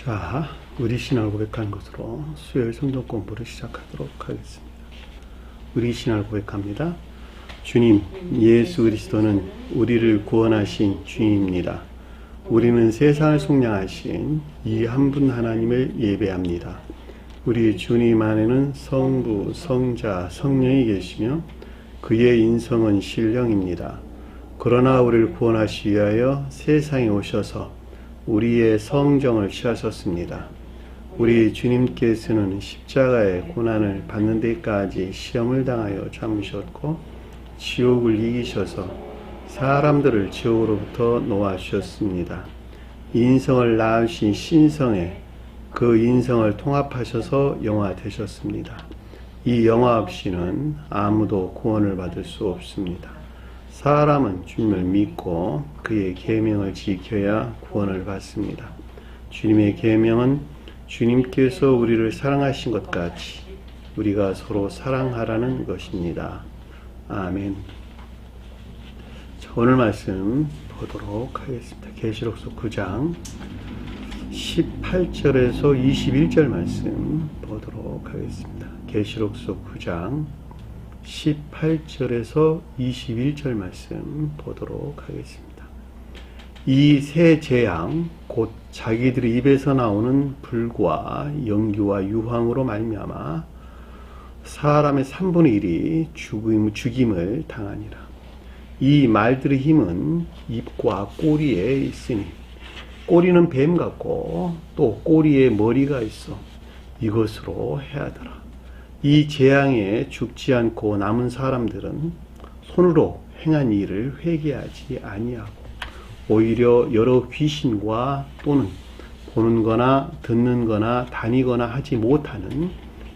자, 우리 신앙을 고백하는 것으로 수요일 성경 공부를 시작하도록 하겠습니다. 우리 신앙을 고백합니다. 주님, 예수 그리스도는 우리를 구원하신 주님입니다. 우리는 세상을 속량하신 이 한 분 하나님을 예배합니다. 우리 주님 안에는 성부, 성자, 성령이 계시며 그의 인성은 신령입니다. 그러나 우리를 구원하시기 위하여 세상에 오셔서 우리의 성정을 취하셨습니다. 우리 주님께서는 십자가의 고난을 받는 데까지 시험을 당하여 참으셨고 지옥을 이기셔서 사람들을 지옥으로부터 놓아주셨습니다. 인성을 낳으신 신성에 그 인성을 통합하셔서 영화 되셨습니다. 이 영화 없이는 아무도 구원을 받을 수 없습니다. 사람은 주님을 믿고 그의 계명을 지켜야 구원을 받습니다. 주님의 계명은 주님께서 우리를 사랑하신 것 같이 우리가 서로 사랑하라는 것입니다. 아멘. 자, 오늘 말씀 보도록 하겠습니다. 계시록서 9장 18절에서 21절 말씀 보도록 하겠습니다. 계시록서 9장 18절에서 21절 말씀 보도록 하겠습니다. 이 세 재앙 곧 자기들의 입에서 나오는 불과 연기와 유황으로 말미암아 사람의 3분의 1이 죽임을 당하니라. 이 말들의 힘은 입과 꼬리에 있으니 꼬리는 뱀 같고 또 꼬리에 머리가 있어 이것으로 해하더라. 이 재앙에 죽지 않고 남은 사람들은 손으로 행한 일을 회개하지 아니하고 오히려 여러 귀신과 또는 보는 거나 듣는 거나 다니거나 하지 못하는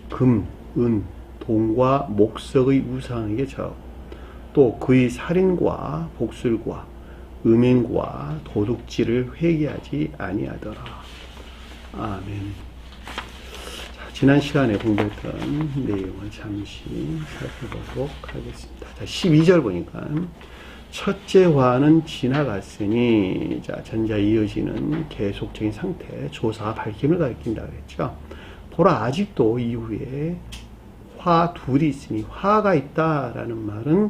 금, 은, 동과 목석의 우상에게 절하고 또 그의 살인과 복술과 음행과 도둑질을 회개하지 아니하더라. 아멘. 지난 시간에 공부했던 내용을 잠시 살펴보도록 하겠습니다. 자, 12절 보니까 첫째 화는 지나갔으니 자, 전자 이어지는 계속적인 상태, 조사와 밝힘을 가리킨다 그랬죠. 보라 아직도 이후에 화 둘이 있으니 화가 있다라는 말은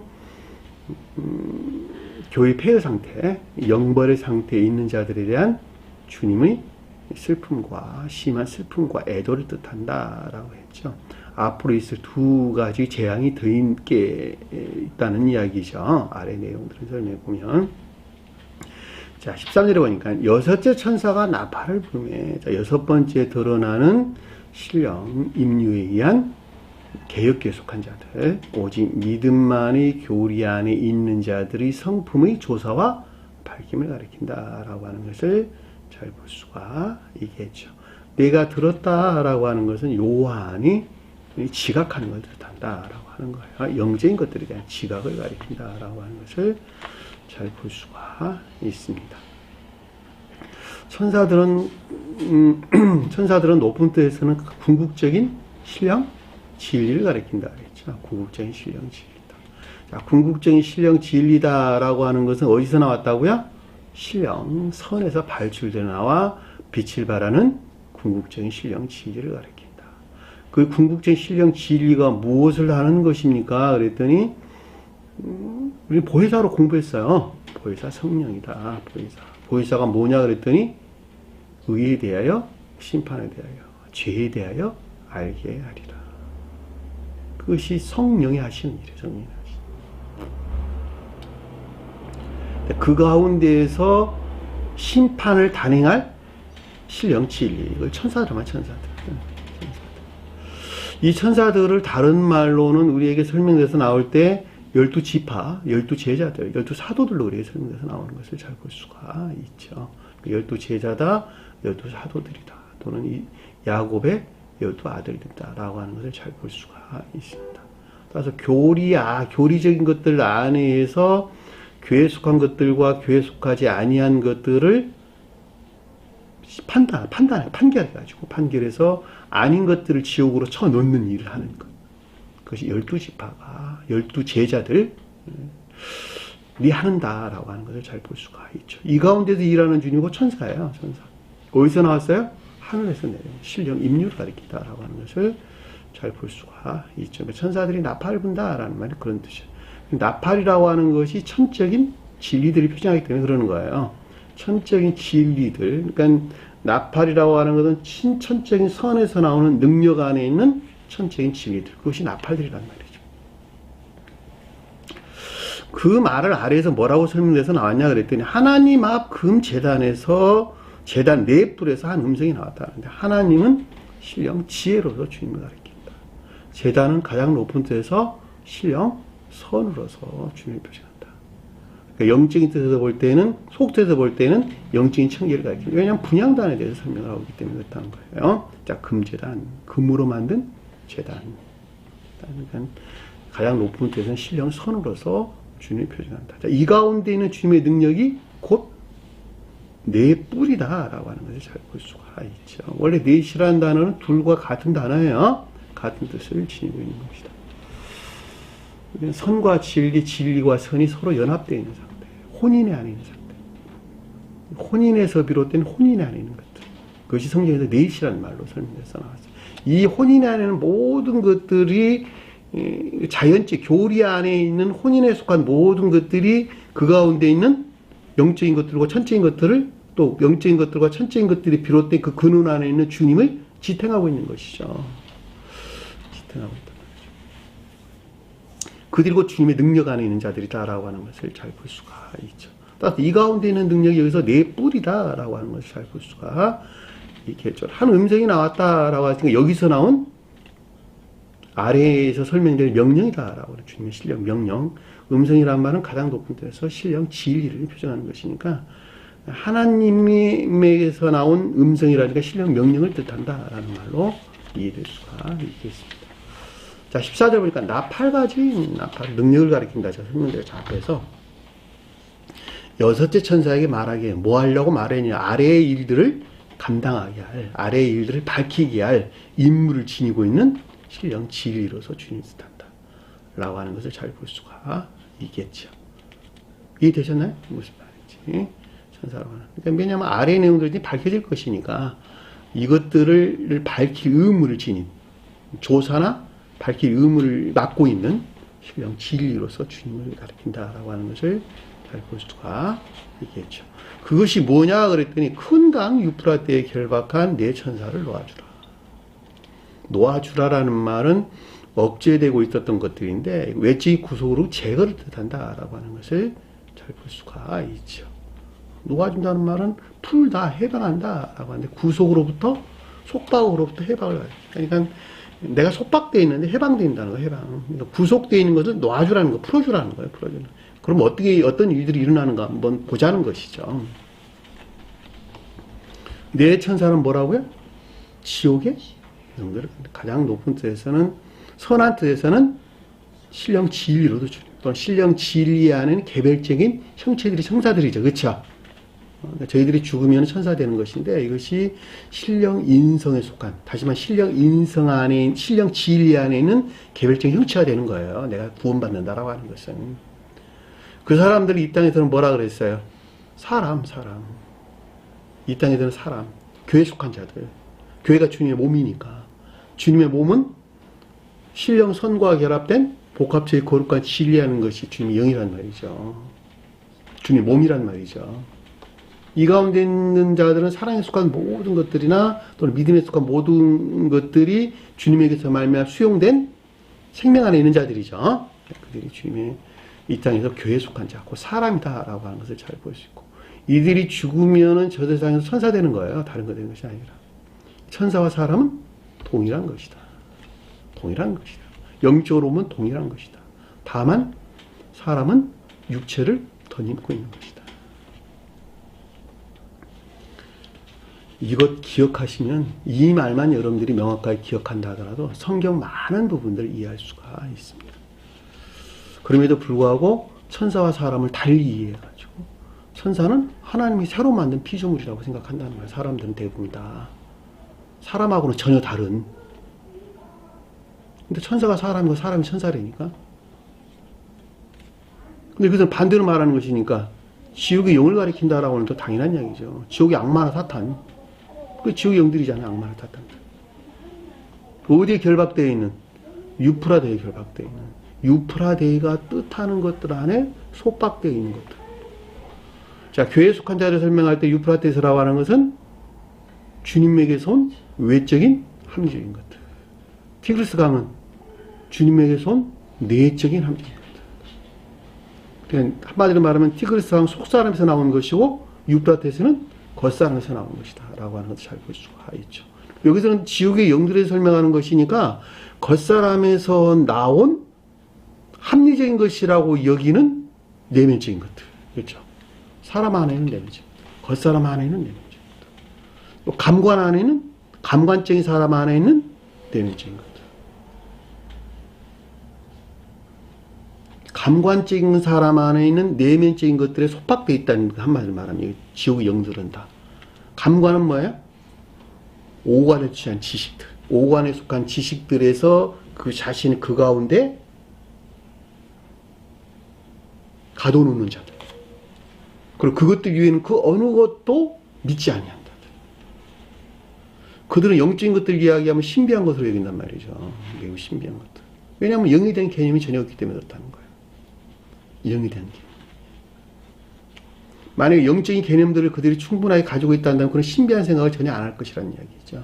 교회 폐허 상태, 영벌의 상태에 있는 자들에 대한 주님의 슬픔과 심한 슬픔과 애도를 뜻한다라고 했죠. 앞으로 있을 두 가지 재앙이 더 있다는 이야기죠. 아래 내용들을 설명해 보면 자 13절에 보니까 여섯째 천사가 나팔을 불매 자, 여섯 번째 드러나는 신령 임류에 의한 개역 계속한 자들 오직 믿음만의 교리 안에 있는 자들의 성품의 조사와 밝힘을 가리킨다라고 하는 것을 잘 볼 수가 있겠죠. 내가 들었다라고 하는 것은 요한이 지각하는 걸 뜻한다라고 하는 거예요. 영적인 것들에 대한 지각을 가리킨다라고 하는 것을 잘 볼 수가 있습니다. 천사들은 높은 뜻에서는 궁극적인 신령 진리를 가리킨다 그랬죠. 궁극적인 신령 진리다. 자, 궁극적인 신령 진리다라고 하는 것은 어디서 나왔다고요? 신령, 선에서 발출되어 나와 빛을 발하는 궁극적인 신령 진리를 가리킨다. 그 궁극적인 신령 진리가 무엇을 하는 것입니까? 그랬더니 우리 보혜사로 공부했어요. 보혜사 성령이다. 보혜사가 뭐냐 그랬더니 의에 대하여, 심판에 대하여, 죄에 대하여 알게 하리라. 그것이 성령이 하시는 일이에요. 성령이 하시는. 그 가운데에서 심판을 단행할 신령 진리. 이걸 천사들만 천사들. 이 천사들을 다른 말로는 우리에게 설명돼서 나올 때 12지파, 12제자들, 12사도들로 우리에게 설명돼서 나오는 것을 잘 볼 수가 있죠. 12제자다, 12사도들이다. 또는 이 야곱의 12아들들이다. 라고 하는 것을 잘 볼 수가 있습니다. 따라서 교리적인 것들 안에서 교회에 속한 것들과 교회에 속하지 아니한 것들을 판결해가지고 판결해서 아닌 것들을 지옥으로 쳐넣는 일을 하는 것. 그것이 12지파가 12제자들이 하는다라고 하는 것을 잘 볼 수가 있죠. 이 가운데서 일하는 주님은 천사예요. 천사. 어디서 나왔어요? 하늘에서 내려온 신령 임류를 가리킨다라고 하는 것을 잘 볼 수가 있죠. 그러니까 천사들이 나팔을 분다라는 말이 그런 뜻이에요. 나팔이라고 하는 것이 천적인 진리들이 표현하기 때문에 그러는 거예요. 천적인 진리들. 그러니까 나팔이라고 하는 것은 천적인 선에서 나오는 능력 안에 있는 천적인 진리들. 그것이 나팔들이란 말이죠. 그 말을 아래에서 뭐라고 설명돼서 나왔냐 그랬더니 하나님 앞 금 제단에서 제단 네 뿔에서 한 음성이 나왔다는데 하나님은 신령 지혜로서 주님을 가리킨다. 제단은 가장 높은 데서 신령 선으로서 주님을 표시한다. 그러니까 영적인 뜻에서 볼 때는 속뜻에서 볼 때는 영적인 청계를 가리킨다. 왜냐하면 분향단에 대해서 설명을 하고 있기 때문에 그렇다는 거예요. 자, 금제단, 금으로 만든 제단. 그러니까 가장 높은 데서는 신령 선으로서 주님을 표시한다. 자, 이 가운데 있는 주님의 능력이 곧 네 뿔이다라고 하는 것을 잘 볼 수가 있죠. 원래 넷이라는 단어는 둘과 같은 단어예요. 같은 뜻을 지니고 있는 것이다. 선과 진리, 진리와 선이 서로 연합되어 있는 상태. 혼인의 안에 있는 상태. 혼인에서 비롯된 혼인의 안에 있는 것들. 그것이 성경에서 넷이라는 말로 설명해서 나왔어요. 이 혼인의 안에는 모든 것들이 자연적 교리 안에 있는 혼인에 속한 모든 것들이 그 가운데 있는 영적인 것들과 천적인 것들을 또 영적인 것들과 천적인 것들이 비롯된 그 근원 안에 있는 주님을 지탱하고 있는 것이죠. 지탱하고 있단 말이죠. 그들과 주님의 능력 안에 있는 자들이다라고 하는 것을 잘 볼 수가 있죠. 따라서 이 가운데 있는 능력이 여기서 네 뿔이다라고 하는 것을 잘 볼 수가 있겠죠. 한 음성이 나왔다라고 하니까 여기서 나온 아래에서 설명될 명령이다라고 하는 주님의 신령 명령. 음성이란 말은 가장 높은 데서 신령 진리를 표현하는 것이니까 하나님에게서 나온 음성이라니까 신령 명령을 뜻한다라는 말로 이해될 수가 있겠습니다. 자, 14절 보니까 나팔가지, 나팔, 능력을 가리킨다. 제가 설명드렸죠. 앞에서 여섯째 천사에게 말하기에 뭐 하려고 말했냐. 아래의 일들을 감당하게 할, 아래의 일들을 밝히게 할 임무를 지니고 있는 신령 진리로서 주님이 뜻한다. 라고 하는 것을 잘 볼 수가 있겠죠. 이해되셨나요? 무슨 말인지. 천사라고 하는. 그러니까 왜냐하면 아래의 내용들이 밝혀질 것이니까 이것들을 밝힐 의무를 지닌 조사나 밝힐 의무를 맡고 있는 신령 진리로서 주님을 가리킨다라고 하는 것을 잘 볼 수가 있겠죠. 그것이 뭐냐 그랬더니 큰 강 유프라테에 결박한 네 천사를 놓아주라. 놓아주라라는 말은 억제되고 있었던 것들인데 외적인 구속으로 제거를 뜻한다라고 하는 것을 잘 볼 수가 있죠. 놓아준다는 말은 풀다, 해방한다라고 하는데 구속으로부터 속박으로부터 해방을 가져. 그러니까 내가 속박되어 있는데 해방된다는 거예요. 해방. 그러니까 구속되어 있는 것을 놓아주라는 거, 풀어주라는 거예요. 풀어주는. 그럼 어떻게 어떤 일들이 일어나는가 한번 보자는 것이죠. 네 천사는 뭐라고요? 지옥의 영들. 가장 높은 뜻에서는 선한 뜻에서는 신령 진리로도 주님 또는 신령 진리 안에는 개별적인 형체들이 천사들이죠. 그렇죠? 저희들이 죽으면 천사 되는 것인데 이것이 신령 인성에 속한 다시 말해 신령 인성 안에 신령 진리 안에 있는 개별적인 형체가 되는 거예요. 내가 구원받는다라고 하는 것은 그 사람들이 이 땅에서는 뭐라 그랬어요? 사람 이 땅에서는 사람 교회에 속한 자들 교회가 주님의 몸이니까 주님의 몸은 신령 선과 결합된 복합체의 거룩한 진리하는 것이 주님의 영이란 말이죠. 주님의 몸이란 말이죠. 이 가운데 있는 자들은 사랑에 속한 모든 것들이나 또는 믿음에 속한 모든 것들이 주님에게서 말미암아 수용된 생명 안에 있는 자들이죠. 그들이 주님의 이 땅에서 교회에 속한 자, 그 사람이다라고 하는 것을 잘 볼 수 있고 이들이 죽으면은 저 세상에서 천사 되는 거예요. 다른 거 되는 것이 아니라 천사와 사람은 동일한 것이다. 동일한 것이다. 영적으로 보면 동일한 것이다. 다만 사람은 육체를 덧입고 있는 것이다. 이것 기억하시면 이 말만 여러분들이 명확하게 기억한다 하더라도 성경 많은 부분들을 이해할 수가 있습니다. 그럼에도 불구하고 천사와 사람을 달리 이해해가지고 천사는 하나님이 새로 만든 피조물이라고 생각한다는 거예요. 사람들은 대부분 다. 사람하고는 전혀 다른. 근데 천사가 사람이고 사람이 천사라니까. 근데 그것은 반대로 말하는 것이니까 지옥의 영을 가리킨다라고 하는 또 당연한 이야기죠. 지옥의 악마나 사탄. 그 지옥의 영들이잖아요. 악마를 탓한다. 어디에 결박되어 있는? 유프라데이에 결박되어 있는. 유프라데이가 뜻하는 것들 안에 속박되어 있는 것들. 자, 교회에 속한 자를 설명할 때 유프라테스라고 하는 것은 주님에게서 온 외적인 합리적인 것들. 티그리스 강은 주님에게서 온 내적인 합리적인 것들. 그러니까 한마디로 말하면 티그리스 강 속사람에서 나온 것이고 유프라테스는 겉사람에서 나온 것이다 라고 하는 것을 잘 볼 수가 있죠. 여기서는 지옥의 영들에 설명하는 것이니까 겉사람에서 나온 합리적인 것이라고 여기는 내면적인 것들. 그렇죠. 사람 안에는 내면적인 것들. 겉사람 안에는 내면적인 것들. 또 감관 안에는 감관적인 사람 안에 있는 내면적인 것들. 감관적인 사람 안에 있는 내면적인 것들에 속박되어 있다는 한마디로 말하면 지옥의 영들은 다. 감관은 뭐예요? 오관에 취한 지식들. 오관에 속한 지식들에서 그 자신이 그 가운데 가둬놓는 자들. 그리고 그것들 위에는 그 어느 것도 믿지 아니한다. 그들은 영적인 것들 이야기하면 신비한 것으로 여긴단 말이죠. 매우 신비한 것들. 왜냐하면 영이 된 개념이 전혀 없기 때문에 그렇다는 거예요. 영이 된 개념. 만약에 영적인 개념들을 그들이 충분하게 가지고 있다면 그런 신비한 생각을 전혀 안 할 것이라는 이야기죠.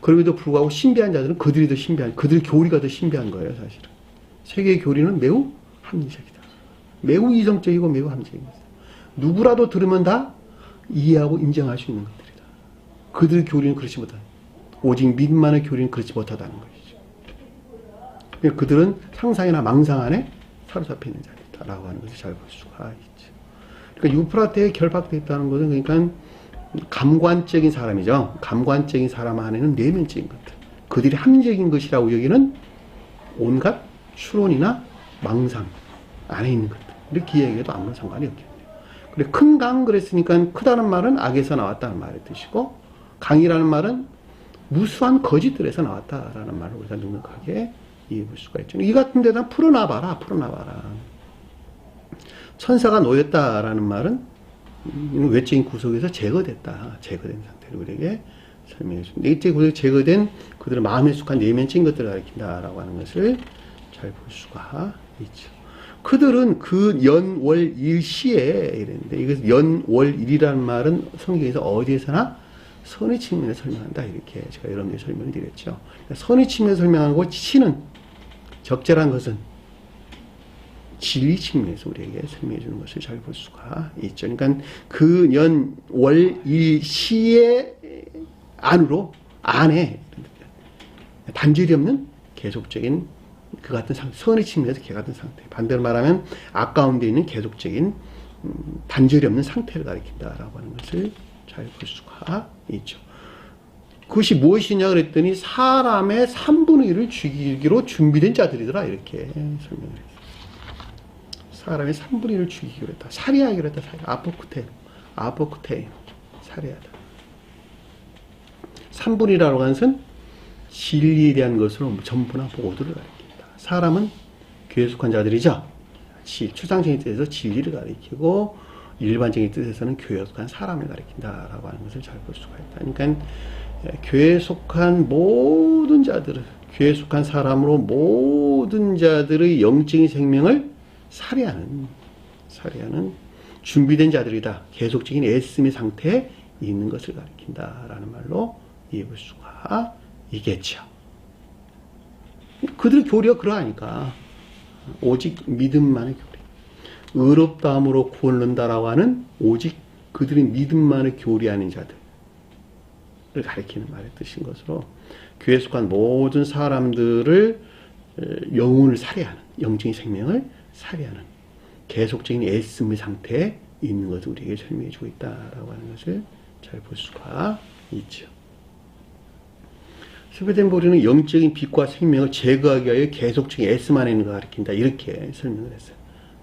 그럼에도 불구하고 신비한 자들은 그들이 더 신비한, 그들의 교리가 더 신비한 거예요, 사실은. 세계의 교리는 매우 합리적이다. 매우 이성적이고 매우 합리적인 것이다. 누구라도 들으면 다 이해하고 인정할 수 있는 것들이다. 그들의 교리는 그렇지 못하다. 오직 믿음만의 교리는 그렇지 못하다는 것이죠. 그들은 상상이나 망상 안에 사로잡혀 있는 자들이다라고 하는 것을 잘 볼 수가 있죠. 그러니까 유프라테에 결박되어 있다는 것은 그러니까 감관적인 사람이죠. 감관적인 사람 안에는 내면적인 것들. 그들이 합리적인 것이라고 여기는 온갖 추론이나 망상 안에 있는 것들. 이렇게 이야기해도 아무런 상관이 없겠네요. 그래, 큰 강 그랬으니까 크다는 말은 악에서 나왔다는 말의 뜻이고 강이라는 말은 무수한 거짓들에서 나왔다라는 말을 우리가 넉넉하게 이해해 볼 수가 있죠. 이 같은 데다 풀어놔봐라. 천사가 놓였다라는 말은 외적인 구속에서 제거됐다. 제거된 상태로 우리에게 설명해 줍니다. 내적인 구속에 제거된 그들의 마음에 속한 내면적인 것들을 가리킨다라고 하는 것을 잘 볼 수가 있죠. 그들은 그 연월일시에 이랬는데 이것은 연월일이라는 말은 성경에서 어디에서나 선의 측면에 설명한다. 이렇게 제가 여러분들이 설명을 드렸죠. 그러니까 선의 측면에 설명하고 시는 적절한 것은 진리 측면에서 우리에게 설명해 주는 것을 잘 볼 수가 있죠. 그러니까 그 연월일시의 안에 단절이 없는 계속적인 그 같은 상태, 선의 측면에서 개 같은 상태. 반대로 말하면 악 가운데 있는 계속적인 단절이 없는 상태를 가리킨다라고 하는 것을 잘 볼 수가 있죠. 그것이 무엇이냐 그랬더니 사람의 3분의 1을 죽이기로 준비된 자들이더라 이렇게 설명을 했어요. 사람의 3분의 1을 죽이기로 했다. 살해하기로 했다. 아포크테 살해하다. 3분의 1이라고 하는 것은 진리에 대한 것으로 전부나 모두를 가리킨다. 사람은 교회에 속한 자들이죠. 추상적인 뜻에서 진리를 가리키고 일반적인 뜻에서는 교회에 속한 사람을 가리킨다라고 하는 것을 잘 볼 수가 있다. 그러니까 교회에 속한 모든 자들을, 교회에 속한 사람으로 모든 자들의 영적인 생명을 살해하는 준비된 자들이다. 계속적인 애씀의 상태에 있는 것을 가리킨다라는 말로 이해해 볼 수가 있겠죠. 그들의 교리가 그러하니까 오직 믿음만의 교리, 의롭다함으로 구원론다라고 하는 오직 그들의 믿음만의 교리하는 자들을 가리키는 말의 뜻인 것으로 교회에 속한 모든 사람들을 영혼을 살해하는, 영적인 생명을 살해하는 계속적인 애씀의 상태에 있는 것을 우리에게 설명해 주고 있다라고 하는 것을 잘 볼 수가 있죠. 스웨덴 보리는 영적인 빛과 생명을 제거하기 위하여 계속적인 애씀 안에 있는 것을 가리킨다. 이렇게 설명을 했어요.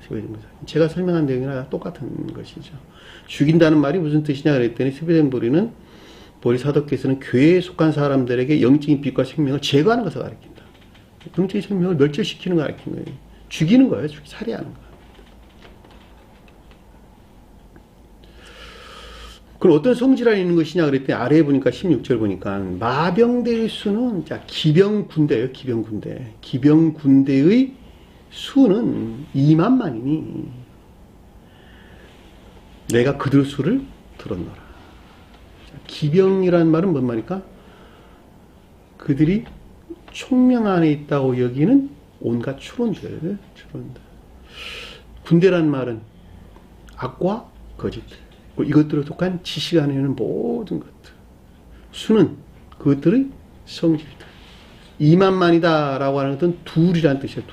스웨덴 보리. 제가 설명한 내용이랑 똑같은 것이죠. 죽인다는 말이 무슨 뜻이냐 그랬더니 스웨덴 보리는 보리 사도께서는 교회에 속한 사람들에게 영적인 빛과 생명을 제거하는 것을 가리킨다. 영적인 생명을 멸절시키는 걸 가리킨 거예요. 죽이는 거예요. 살해하는 거예요. 그럼 어떤 성질환이 있는 것이냐 그랬더니 아래에 보니까 16절 보니까 마병대의 수는 자 기병군대예요. 기병군대. 기병군대의 수는 2만만이니 내가 그들 수를 들었노라. 자, 기병이란 말은 뭔 말일까? 그들이 총명 안에 있다고 여기는 온갖 추론들. 군대란 말은 악과 거짓, 이것들에 속한 지식 안에 있는 모든 것들. 수는 그것들의 성질들. 2만만이다 라고 하는 것은 둘이란 뜻이에요.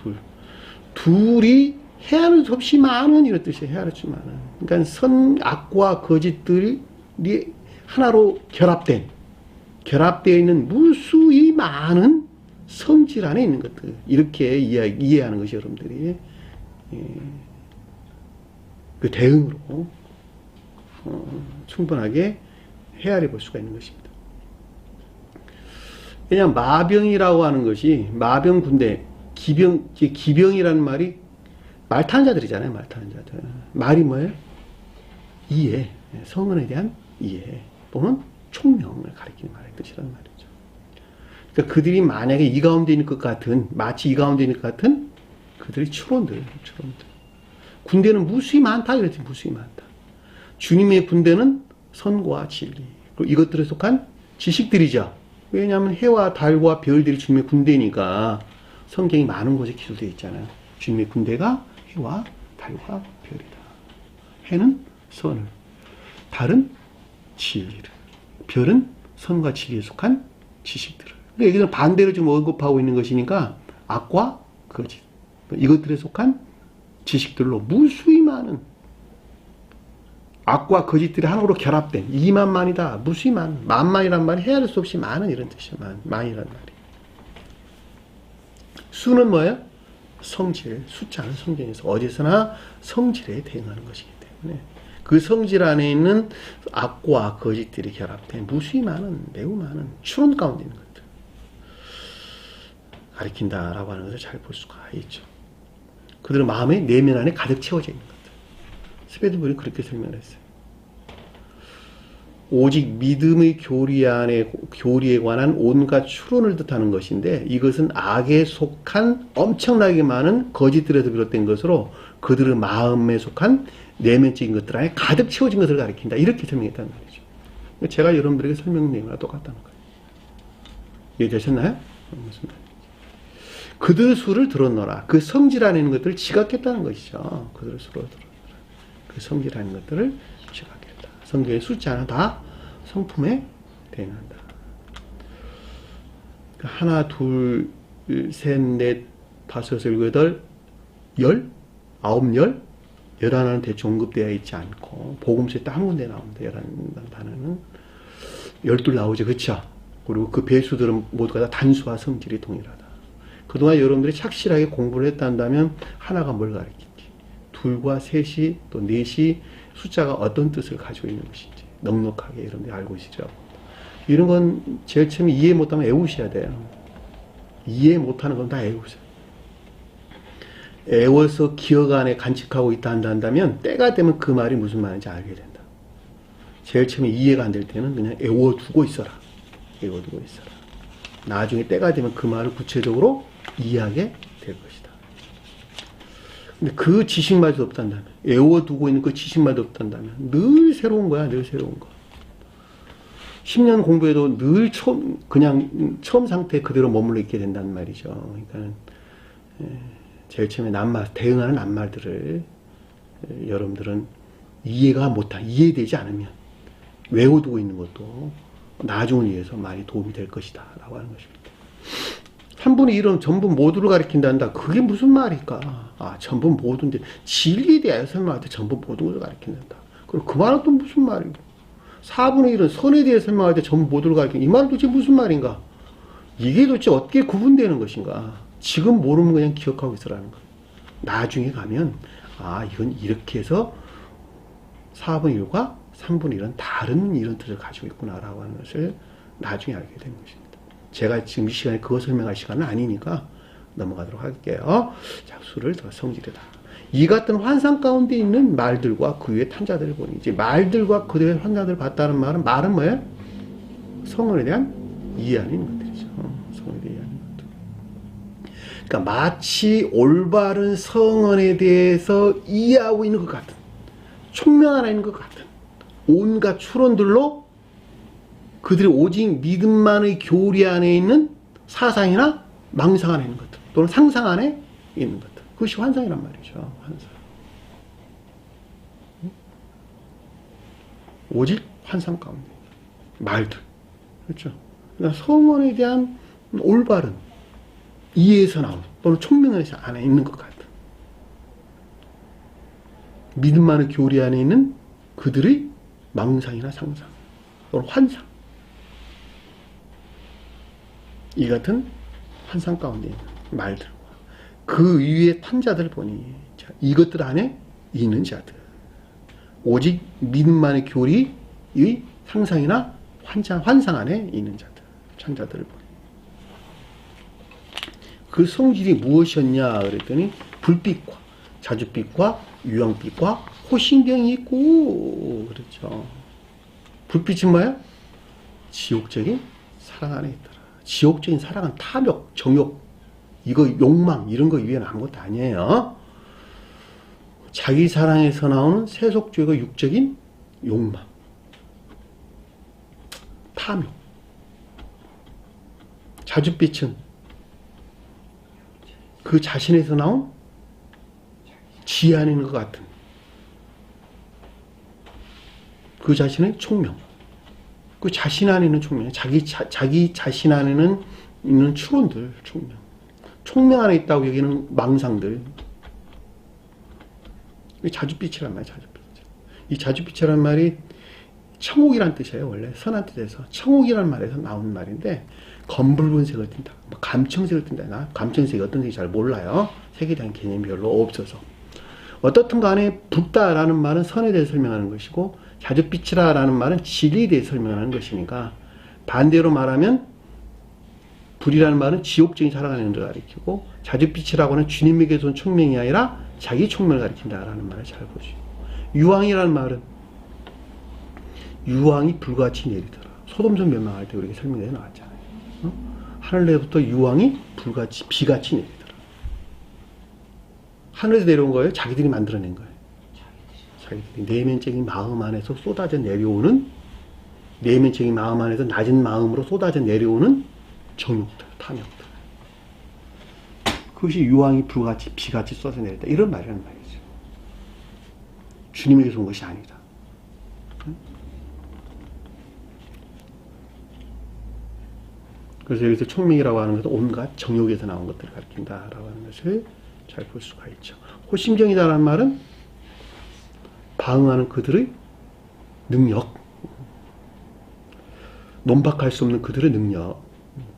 둘이 헤아릴 수 없이 많은 이런 뜻이에요. 헤아릴 수 많은. 그러니까 선, 악과 거짓들이 하나로 결합되어 있는 무수히 많은 성질 안에 있는 것들. 이렇게 이해하는 것이 여러분들이 그 대응으로 충분하게 헤아려 볼 수가 있는 것입니다. 그냥 마병이라고 하는 것이 마병 군대, 기병이라는 말이 말 타는 자들이잖아요. 말 타는 자들. 말이 뭐예요? 이해, 성언에 대한 이해 또는 총명을 가리키는 말의 뜻이라는 말이죠. 그러니까 그들이 만약에 이 가운데 있는 것 같은, 마치 이 가운데 있는 것 같은 그들의 추론들. 군대는 무수히 많다 이랬지. 무수히 많다. 주님의 군대는 선과 진리, 그리고 이것들에 속한 지식들이죠. 왜냐하면 해와 달과 별들이 주님의 군대니까 성경이 많은 곳에 기술되어 있잖아요. 주님의 군대가 해와 달과 별이다. 해는 선을, 달은 진리를, 별은 선과 진리에 속한 지식들을. 그러니까 여기서 반대로 지금 언급하고 있는 것이니까 악과 거짓, 이것들에 속한 지식들로 무수히 많은 악과 거짓들이 하나로 결합된 2만만이다. 무수히 많은. 만만이란 말이 헤아릴 수 없이 많은 이런 뜻이에요. 만이란 말이. 수는 뭐예요? 성질. 숫자는 성경에서 어디서나 성질에 대응하는 것이기 때문에 그 성질 안에 있는 악과 거짓들이 결합된 무수히 많은, 매우 많은 추론 가운데 있는 것들 가리킨다라고 하는 것을 잘 볼 수가 있죠. 그들은 마음의 내면 안에 가득 채워져 있는 것들. 스베드분이 그렇게 설명했어요. 오직 믿음의 교리에 관한 온갖 추론을 뜻하는 것인데 이것은 악에 속한 엄청나게 많은 거짓들에서 비롯된 것으로 그들의 마음에 속한 내면적인 것들 안에 가득 채워진 것을 가리킨다. 이렇게 설명했다는 말이죠. 제가 여러분들에게 설명 내용이랑 똑같다는 거예요. 이해되셨나요? 무슨 말이에요? 그들 수를 들었노라. 그 성질 안에 있는 것들을 지각했다는 것이죠. 그들 수를 들었노라. 그 성질 안에 있는 것들을 지각했다. 성경의 숫자는 다 성품에 대응한다. 하나, 둘, 셋, 넷, 다섯, 일곱, 여덟, 열, 아홉, 열, 11은 대충 언급되어 있지 않고 복음서에 딱 한 군데 나옵니다. 11이라는 단어는 12 나오죠. 그렇죠? 그리고 그 배수들은 모두가 다 단수와 성질이 동일하다. 그동안 여러분들이 착실하게 공부를 했다면 하나가 뭘 가리킨지, 둘과 셋이 또 넷이 숫자가 어떤 뜻을 가지고 있는 것인지 넉넉하게 여러분들이 알고 있으리라고 합니다. 이런 건 제일 처음에 이해 못하면 애우셔야 돼요. 이해 못하는 건 다 애우세요. 애워서 기억 안에 간직하고 있다 한다면 때가 되면 그 말이 무슨 말인지 알게 된다. 제일 처음에 이해가 안 될 때는 그냥 애워두고 있어라. 애워두고 있어라. 나중에 때가 되면 그 말을 구체적으로 이해하게 될 것이다. 근데 그 지식마저 없단다면, 애워두고 있는 그 지식마저 없단다면 늘 새로운 거야. 늘 새로운 거. 10년 공부해도 늘 그냥 처음 상태 그대로 머물러 있게 된다는 말이죠. 그러니까 제일 처음에 대응하는 낱말들을 여러분들은 이해되지 않으면 외워두고 있는 것도 나중을 위해서 많이 도움이 될 것이다 라고 하는 것입니다. 3분의 1은 전부 모두를 가리킨단다. 그게 무슨 말일까? 전부 모두인데 진리에 대하여 설명할 때 전부 모든 것을 가리킨단다. 그럼 그 말은 또 무슨 말이고? 4분의 1은 선에 대해 설명할 때 전부 모두를 가리킨다. 이 말은 도대체 무슨 말인가? 이게 도대체 어떻게 구분되는 것인가? 지금 모르면 그냥 기억하고 있으라는 거예요. 나중에 가면 이건 이렇게 해서 4분의 1과 3분의 1은 다른 이런 뜻을 가지고 있구나라고 하는 것을 나중에 알게 되는 것입니다. 제가 지금 이 시간에 그거 설명할 시간은 아니니까 넘어가도록 할게요. 자, 수를 더 성질이다. 이 같은 환상 가운데 있는 말들과 그 위에 탄자들을 보니, 이제 말들과 그 위에 탄자들을 봤다는 말은 뭐예요? 성언에 대한 이해 안에 있는 것들이죠. 성언에 대한 이해 안에 있는 것들. 그러니까 마치 올바른 성언에 대해서 이해하고 있는 것 같은, 총명 안에 있는 것 같은 온갖 추론들로 그들이 오직 믿음만의 교리 안에 있는 사상이나 망상 안에 있는 것들, 또는 상상 안에 있는 것들. 그것이 환상이란 말이죠. 환상. 오직 환상 가운데 말들. 그렇죠. 그러니까 성언에 대한 올바른 이해에서 나오는, 또는 총명에서 안에 있는 것 같은 믿음만의 교리 안에 있는 그들의 망상이나 상상, 또는 환상. 이 같은 환상 가운데 있는 말들, 그 위에 탄자들 보니, 자, 이것들 안에 있는 자들, 오직 믿음만의 교리의 상상이나 환상 안에 있는 자들, 찬자들을 보니, 그 성질이 무엇이었냐 그랬더니 불빛과 자줏빛과 유황빛과 호신경이 있고, 그렇죠. 불빛은 뭐야? 지옥적인 사랑 안에 있더라. 지옥적인 사랑은 탐욕, 정욕, 이거 욕망, 이런 거 위에는 아무것도 아니에요. 자기 사랑에서 나오는 세속주의가 육적인 욕망, 탐욕. 자줏빛은 그 자신에서 나온 지 안에 있는 것 같은 그 자신의 총명, 그 자신 안에 있는 총명, 자기 자신 안에는 있는 추론들, 총명 안에 있다고 여기는 망상들. 자줏빛이란 말이에요. 자줏빛. 이 자줏빛이란 말이 청옥이란 뜻이에요. 원래 선한 뜻에서 청옥이란 말에서 나온 말인데, 검붉은색을 띈다, 뭐 감청색을 띈다. 나 감청색이 어떤 색인지 잘 몰라요. 색에 대한 개념이 별로 없어서. 어떻든 간에 붉다라는 말은 선에 대해 설명하는 것이고, 자줏빛이라는 말은 진리에 대해 설명하는 것이니까, 반대로 말하면 불이라는 말은 지옥적인 사랑하는 것을 가리키고, 자줏빛이라고 하는 주님에게서 온 총명이 아니라 자기 총명을 가리킨다라는 말을 잘 보죠. 유황이라는 말은 유황이 불같이 내리더라. 소돔성 멸망할 때 우리가 설명해 나왔잖아요. 하늘에부터 유황이 불같이, 비같이 내리더라. 하늘에서 내려온 거예요? 자기들이 만들어낸 거예요? 자기들이 내면적인 마음 안에서 쏟아져 내려오는, 내면적인 마음 안에서 낮은 마음으로 쏟아져 내려오는 정욕들, 탐욕들. 그것이 유황이 불같이, 비같이 쏟아져 내렸다, 이런 말이란 말이죠. 주님에게서 온 것이 아니다. 그래서 여기서 총명이라고 하는 것은 온갖 정욕에서 나온 것들을 가리킨다라고 하는 것을 잘 볼 수가 있죠. 호심경이다라는 말은 방응하는 그들의 능력, 논박할 수 없는 그들의 능력,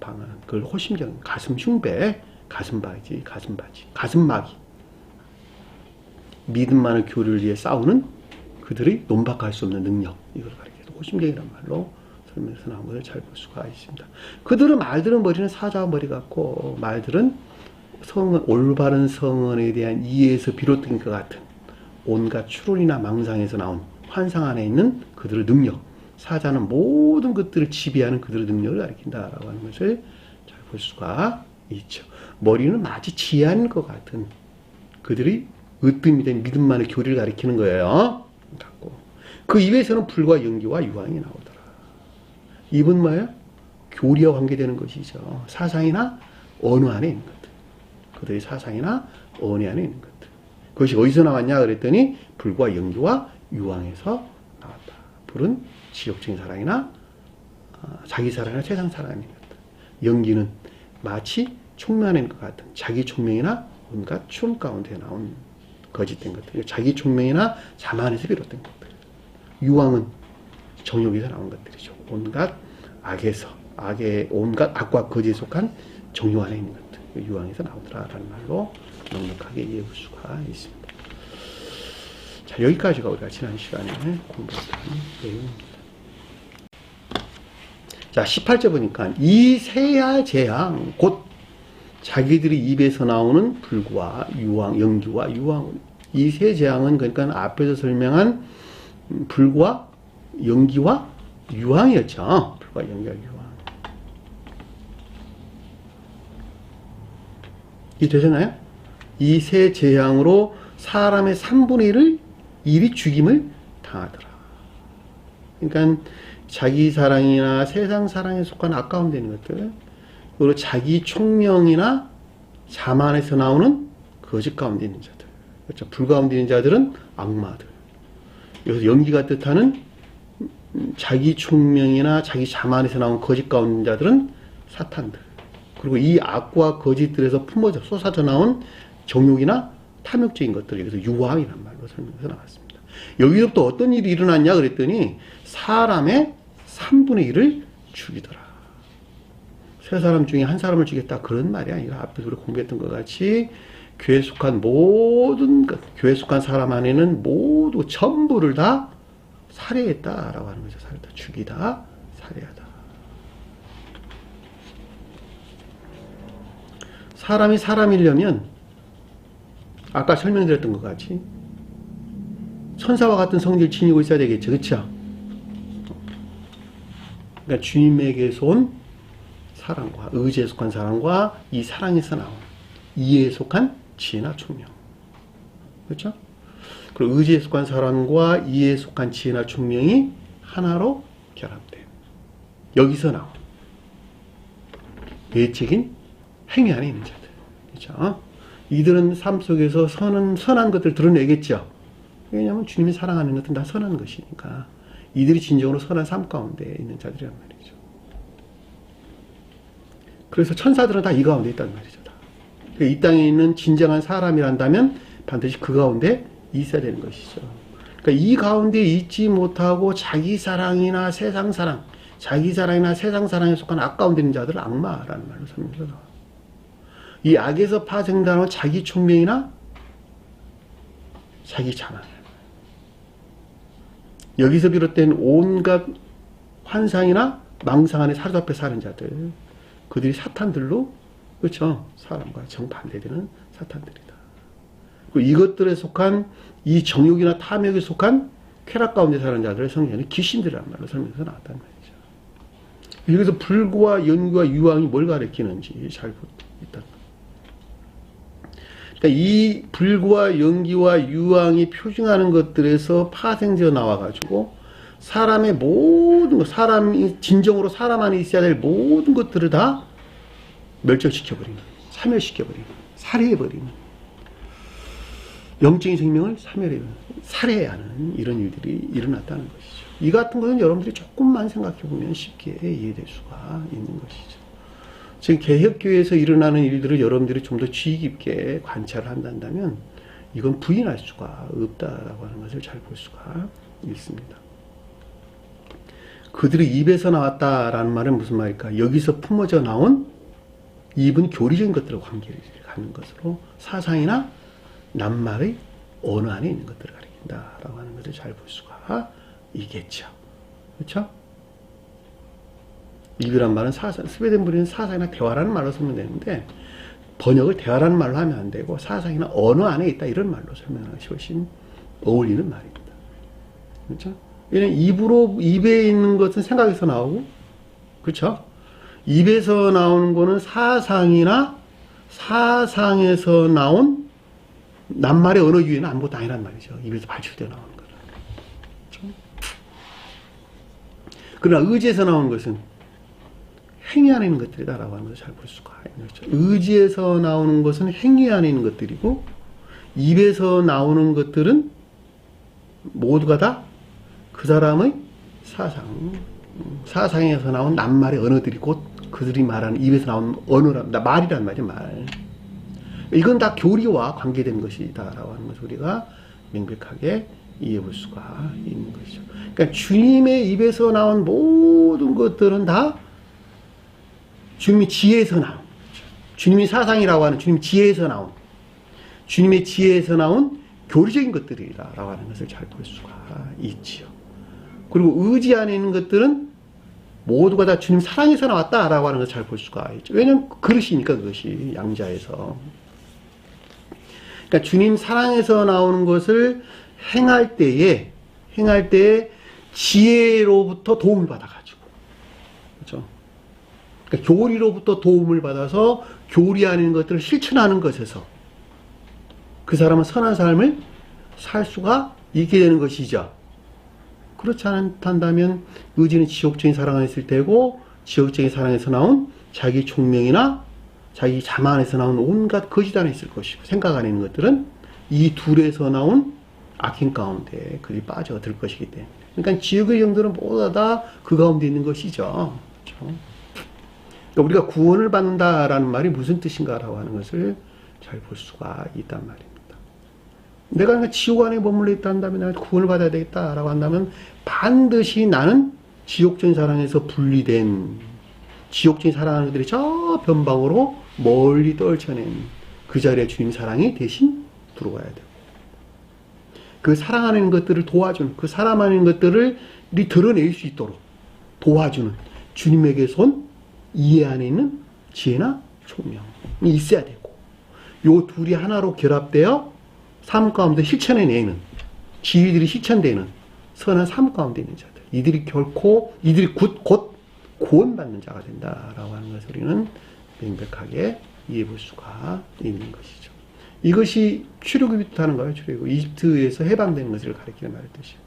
방응하는 그걸 호심경, 가슴 흉배, 가슴바지, 가슴마비, 믿음만의 교리를 위해 싸우는 그들의 논박할 수 없는 능력, 이걸 가리켜서 호심경이라는 말로 설명해서 나온 것을 잘 볼 수가 있습니다. 그들은 말들은 머리는 사자와 머리 같고, 말들은 올바른 성언에 대한 이해에서 비롯된 것 같은 온갖 추론이나 망상에서 나온 환상 안에 있는 그들의 능력, 사자는 모든 것들을 지배하는 그들의 능력을 가리킨다라고 하는 것을 잘 볼 수가 있죠. 머리는 마치 지혜한 것 같은 그들이 으뜸이 된 믿음만의 교리를 가리키는 거예요. 그 입에서는 불과 연기와 유황이 나오더라. 입은 뭐예요? 교리와 관계되는 것이죠. 사상이나 언어 안에 있는 것들. 그들의 사상이나 언어 안에 있는 것들. 그것이 어디서 나왔냐 그랬더니 불과 연기와 유황에서 나왔다. 불은 지역적인 사랑이나 자기 사랑이나 세상 사랑인 것들. 연기는 마치 총명인 것 같은 자기 총명이나 온갖 추움 가운데 나온 거짓된 것들. 자기 총명이나 자만에서 비롯된 것들. 유황은 정욕에서 나온 것들이죠. 온갖 악에서, 온갖 악과 거짓에 속한 정욕 안에 있는 것들. 유황에서 나오더라라는 말로 넉넉하게 이해할 수가 있습니다. 자, 여기까지가 우리가 지난 시간에 공부했던 내용입니다. 자, 18절 보니까 이 세야 재앙 곧 자기들이 입에서 나오는 불과 유황, 연기와 유황, 이 세 재앙은 그러니까 앞에서 설명한 불과 연기와 유황이었죠. 불과 연기와 유황. 이해 되셨나요? 이 세 재앙으로 사람의 3분의 1이 죽임을 당하더라. 그러니까 자기 사랑이나 세상 사랑에 속한 아까운 되는 것들, 그리고 자기 총명이나 자만에서 나오는 거짓 가운데 있는 자들, 그렇죠? 불 가운데 있는 자들은 악마들. 여기서 연기가 뜻하는 자기 총명이나 자기 자만에서 나온 거짓 가운데 있는 자들은 사탄들. 그리고 이 악과 거짓들에서 품어져 쏟아져 나온 정욕이나 탐욕적인 것들, 여기서 유황이란 말로 설명해서 나왔습니다. 여기서부터 어떤 일이 일어났냐 그랬더니 사람의 3분의 1을 죽이더라. 세 사람 중에 한 사람을 죽였다 그런 말이 아니라 앞에서 우리 공부했던 것 같이 교회에 속한 모든 것, 교회에 속한 사람 안에는 모두 전부를 다 살해했다라고 하는 거죠. 살해다, 죽이다, 살해하다. 사람이 사람이려면 아까 설명드렸던 것 같이 천사와 같은 성질을 지니고 있어야 되겠죠. 그렇죠? 그러니까 주님에게서 온 사랑과 의지에 속한 사랑과 이 사랑에서 나온 이해에 속한 지혜나 총명. 그렇죠? 그리고 의지에 속한 사랑과 이해에 속한 지혜나 총명이 하나로 결합돼요. 여기서 나온 외적인 행위 안에 있는 자들. 그렇죠? 이들은 삶 속에서 선한 것들 드러내겠죠. 왜냐하면 주님이 사랑하는 것은 다 선한 것이니까. 이들이 진정으로 선한 삶 가운데 있는 자들이란 말이죠. 그래서 천사들은 다 이 가운데 있단 말이죠. 다. 이 땅에 있는 진정한 사람이란다면 반드시 그 가운데 있어야 되는 것이죠. 그러니까 이 가운데 있지 못하고 자기 사랑이나 세상 사랑, 자기 사랑이나 세상 사랑에 속한 악 가운데 있는 자들을 악마라는 말로 설명해서 나와요. 이 악에서 파생되는 자기 총명이나 자기 자만. 여기서 비롯된 온갖 환상이나 망상 안에 사로잡혀 사는 자들, 그들이 사탄들로, 그렇죠? 사람과 정반대되는 사탄들이다. 그리고 이것들에 속한 이 정욕이나 탐욕에 속한 쾌락 가운데 사는 자들의 성경에는 귀신들이라는 말로 설명해서 나왔단 말이죠. 여기서 불과 연기와 유황이 뭘 가리키는지 잘 있다. 그러니까 이 불과 연기와 유황이 표징하는 것들에서 파생되어 나와가지고 사람의 모든 것, 사람이 진정으로 사람 안에 있어야 될 모든 것들을 다 멸종시켜버리는, 사멸시켜버리는, 살해해버리는, 영적인 생명을 살해하는 이런 일들이 일어났다는 것이죠. 이 같은 것은 여러분들이 조금만 생각해보면 쉽게 이해될 수가 있는 것이죠. 지금 개혁교회에서 일어나는 일들을 여러분들이 좀 더 주의 깊게 관찰을 한다면 이건 부인할 수가 없다라고 하는 것을 잘 볼 수가 있습니다. 그들의 입에서 나왔다라는 말은 무슨 말일까? 여기서 품어져 나온 입은 교리적인 것들과 관계를 갖는 것으로 사상이나 낱말의 언어 안에 있는 것들을 가리킨다라고 하는 것을 잘 볼 수가 있겠죠. 그렇죠? 입이란 말은 사상, 스웨덴 분리는 사상이나 대화라는 말로 설명되는데 번역을 대화라는 말로 하면 안 되고 사상이나 언어 안에 있다 이런 말로 설명하는 것이 훨씬 어울리는 말입니다. 그렇죠? 왜냐면 입에 있는 것은 생각에서 나오고, 그렇죠? 입에서 나오는 거는 사상이나 사상에서 나온 낱말의 언어 유희는 아무것도 아니란 말이죠. 입에서 발출되어 나오는 거는. 그렇죠? 그러나 의지에서 나오는 것은 행위 안에 있는 것들이다라고 하는 것을 잘 볼 수가 있는 거죠. 의지에서 나오는 것은 행위 안에 있는 것들이고 입에서 나오는 것들은 모두가 다 그 사람의 사상에서 나온 낱말의 언어들이 곧 그들이 말하는 입에서 나온 언어랍니다. 말이란 말이에요, 말. 이건 다 교리와 관계된 것이다라고 하는 것을 우리가 명백하게 이해해 볼 수가 있는 것이죠. 그러니까 주님의 입에서 나온 모든 것들은 다 주님의 지혜에서 나온 거죠. 주님의 사상이라고 하는 주님의 지혜에서 나온, 주님의 지혜에서 나온 교리적인 것들이라고 하는 것을 잘 볼 수가 있지요. 그리고 의지 안에 있는 것들은 모두가 다 주님 사랑에서 나왔다라고 하는 것을 잘 볼 수가 있죠. 왜냐하면 그릇이니까 그것이 양자에서. 그러니까 주님 사랑에서 나오는 것을 행할 때에 지혜로부터 도움을 받아가지고, 그렇죠? 그러니까 교리로부터 도움을 받아서 교리하는 것들을 실천하는 것에서 그 사람은 선한 삶을 살 수가 있게 되는 것이죠. 그렇지 않다면 의지는 지옥적인 사랑에 있을 테고, 지옥적인 사랑에서 나온 자기 총명이나 자기 자만에서 나온 온갖 거짓 안에 있을 것이고, 생각 안에 있는 것들은 이 둘에서 나온 악행 가운데 그들이 빠져들 것이기 때문에. 그러니까 지옥의 영들은 모두 다 그 가운데 있는 것이죠. 그렇죠? 그러니까 우리가 구원을 받는다라는 말이 무슨 뜻인가라고 하는 것을 잘 볼 수가 있단 말입니다. 내가 그러니까 지옥 안에 머물러 있다 한다면, 내가 구원을 받아야 되겠다라고 한다면, 반드시 나는 지옥적인 사랑에서 분리된, 지옥적인 사랑하는 것들이 저 변방으로 멀리 떨쳐낸 그 자리에 주님 사랑이 대신 들어와야 되고, 그 사랑하는 것들을 도와주는, 그 사람 하는 것들을 드러낼 수 있도록 도와주는 주님에게서 온 이해 안에 있는 지혜나 총명이 있어야 되고, 요 둘이 하나로 결합되어 삶 가운데 실천해내는, 지혜들이 실천되는 선한 삶 가운데 있는 자들, 이들이 곧 구원받는 자가 된다라고 하는 것을 우리는 명백하게 이해해 볼 수가 있는 것이죠. 이것이 출애굽부터 하는 거예요. 출애굽. 이집트에서 해방되는 것을 가리키는 말의 뜻이에요.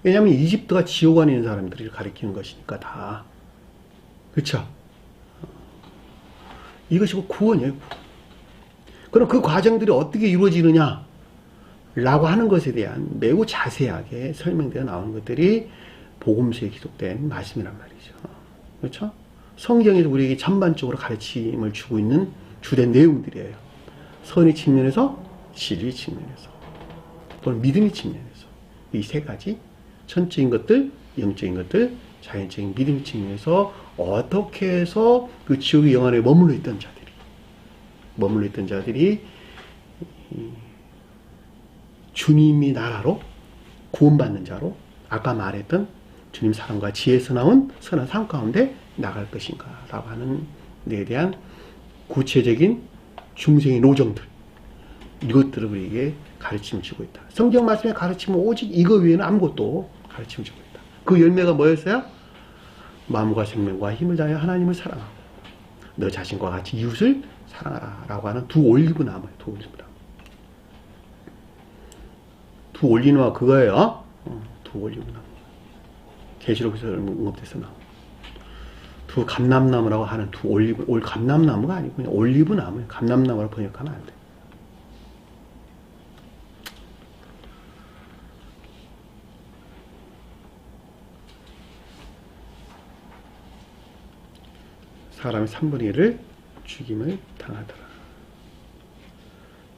왜냐하면 이집트가 지옥 안에 있는 사람들을 가리키는 것이니까 다. 그렇죠? 이것이 구원이에요. 그럼 그 과정들이 어떻게 이루어지느냐 라고 하는 것에 대한 매우 자세하게 설명되어 나오는 것들이 복음서에 기록된 말씀이란 말이죠. 그렇죠? 성경에서 우리에게 전반적으로 가르침을 주고 있는 주된 내용들이에요. 선의 측면에서, 진리 측면에서, 또는 믿음의 측면에서. 이 세 가지, 천적인 것들, 영적인 것들, 자연적인 믿음 측면에서 어떻게 해서 그 지옥의 영 안에 머물러 있던 자들이 주님의 나라로 구원받는 자로, 아까 말했던 주님 사랑과 지혜에서 나온 선한 삶 가운데 나갈 것인가 라고 하는 데에 대한 구체적인 중생의 노정들, 이것들을 우리에게 가르침을 주고 있다. 성경 말씀의 가르침은 오직 이거 외에는 아무것도 가르침을 주고 있다. 그 열매가 뭐였어요? 마음과 생명과 힘을 다하여 하나님을 사랑하고 너 자신과 같이 이웃을 사랑하라 라고 하는 두 올리브나무예요. 두 올리브나무 그거예요. 두 올리브나무. 계시록에서 언급돼서 나온 두 감람나무라고 하는 두 감람나무가 아니고 그냥 올리브나무예요. 감람나무라고 번역하면 안 돼. 사람의 3분의 1을 죽임을 당하더라.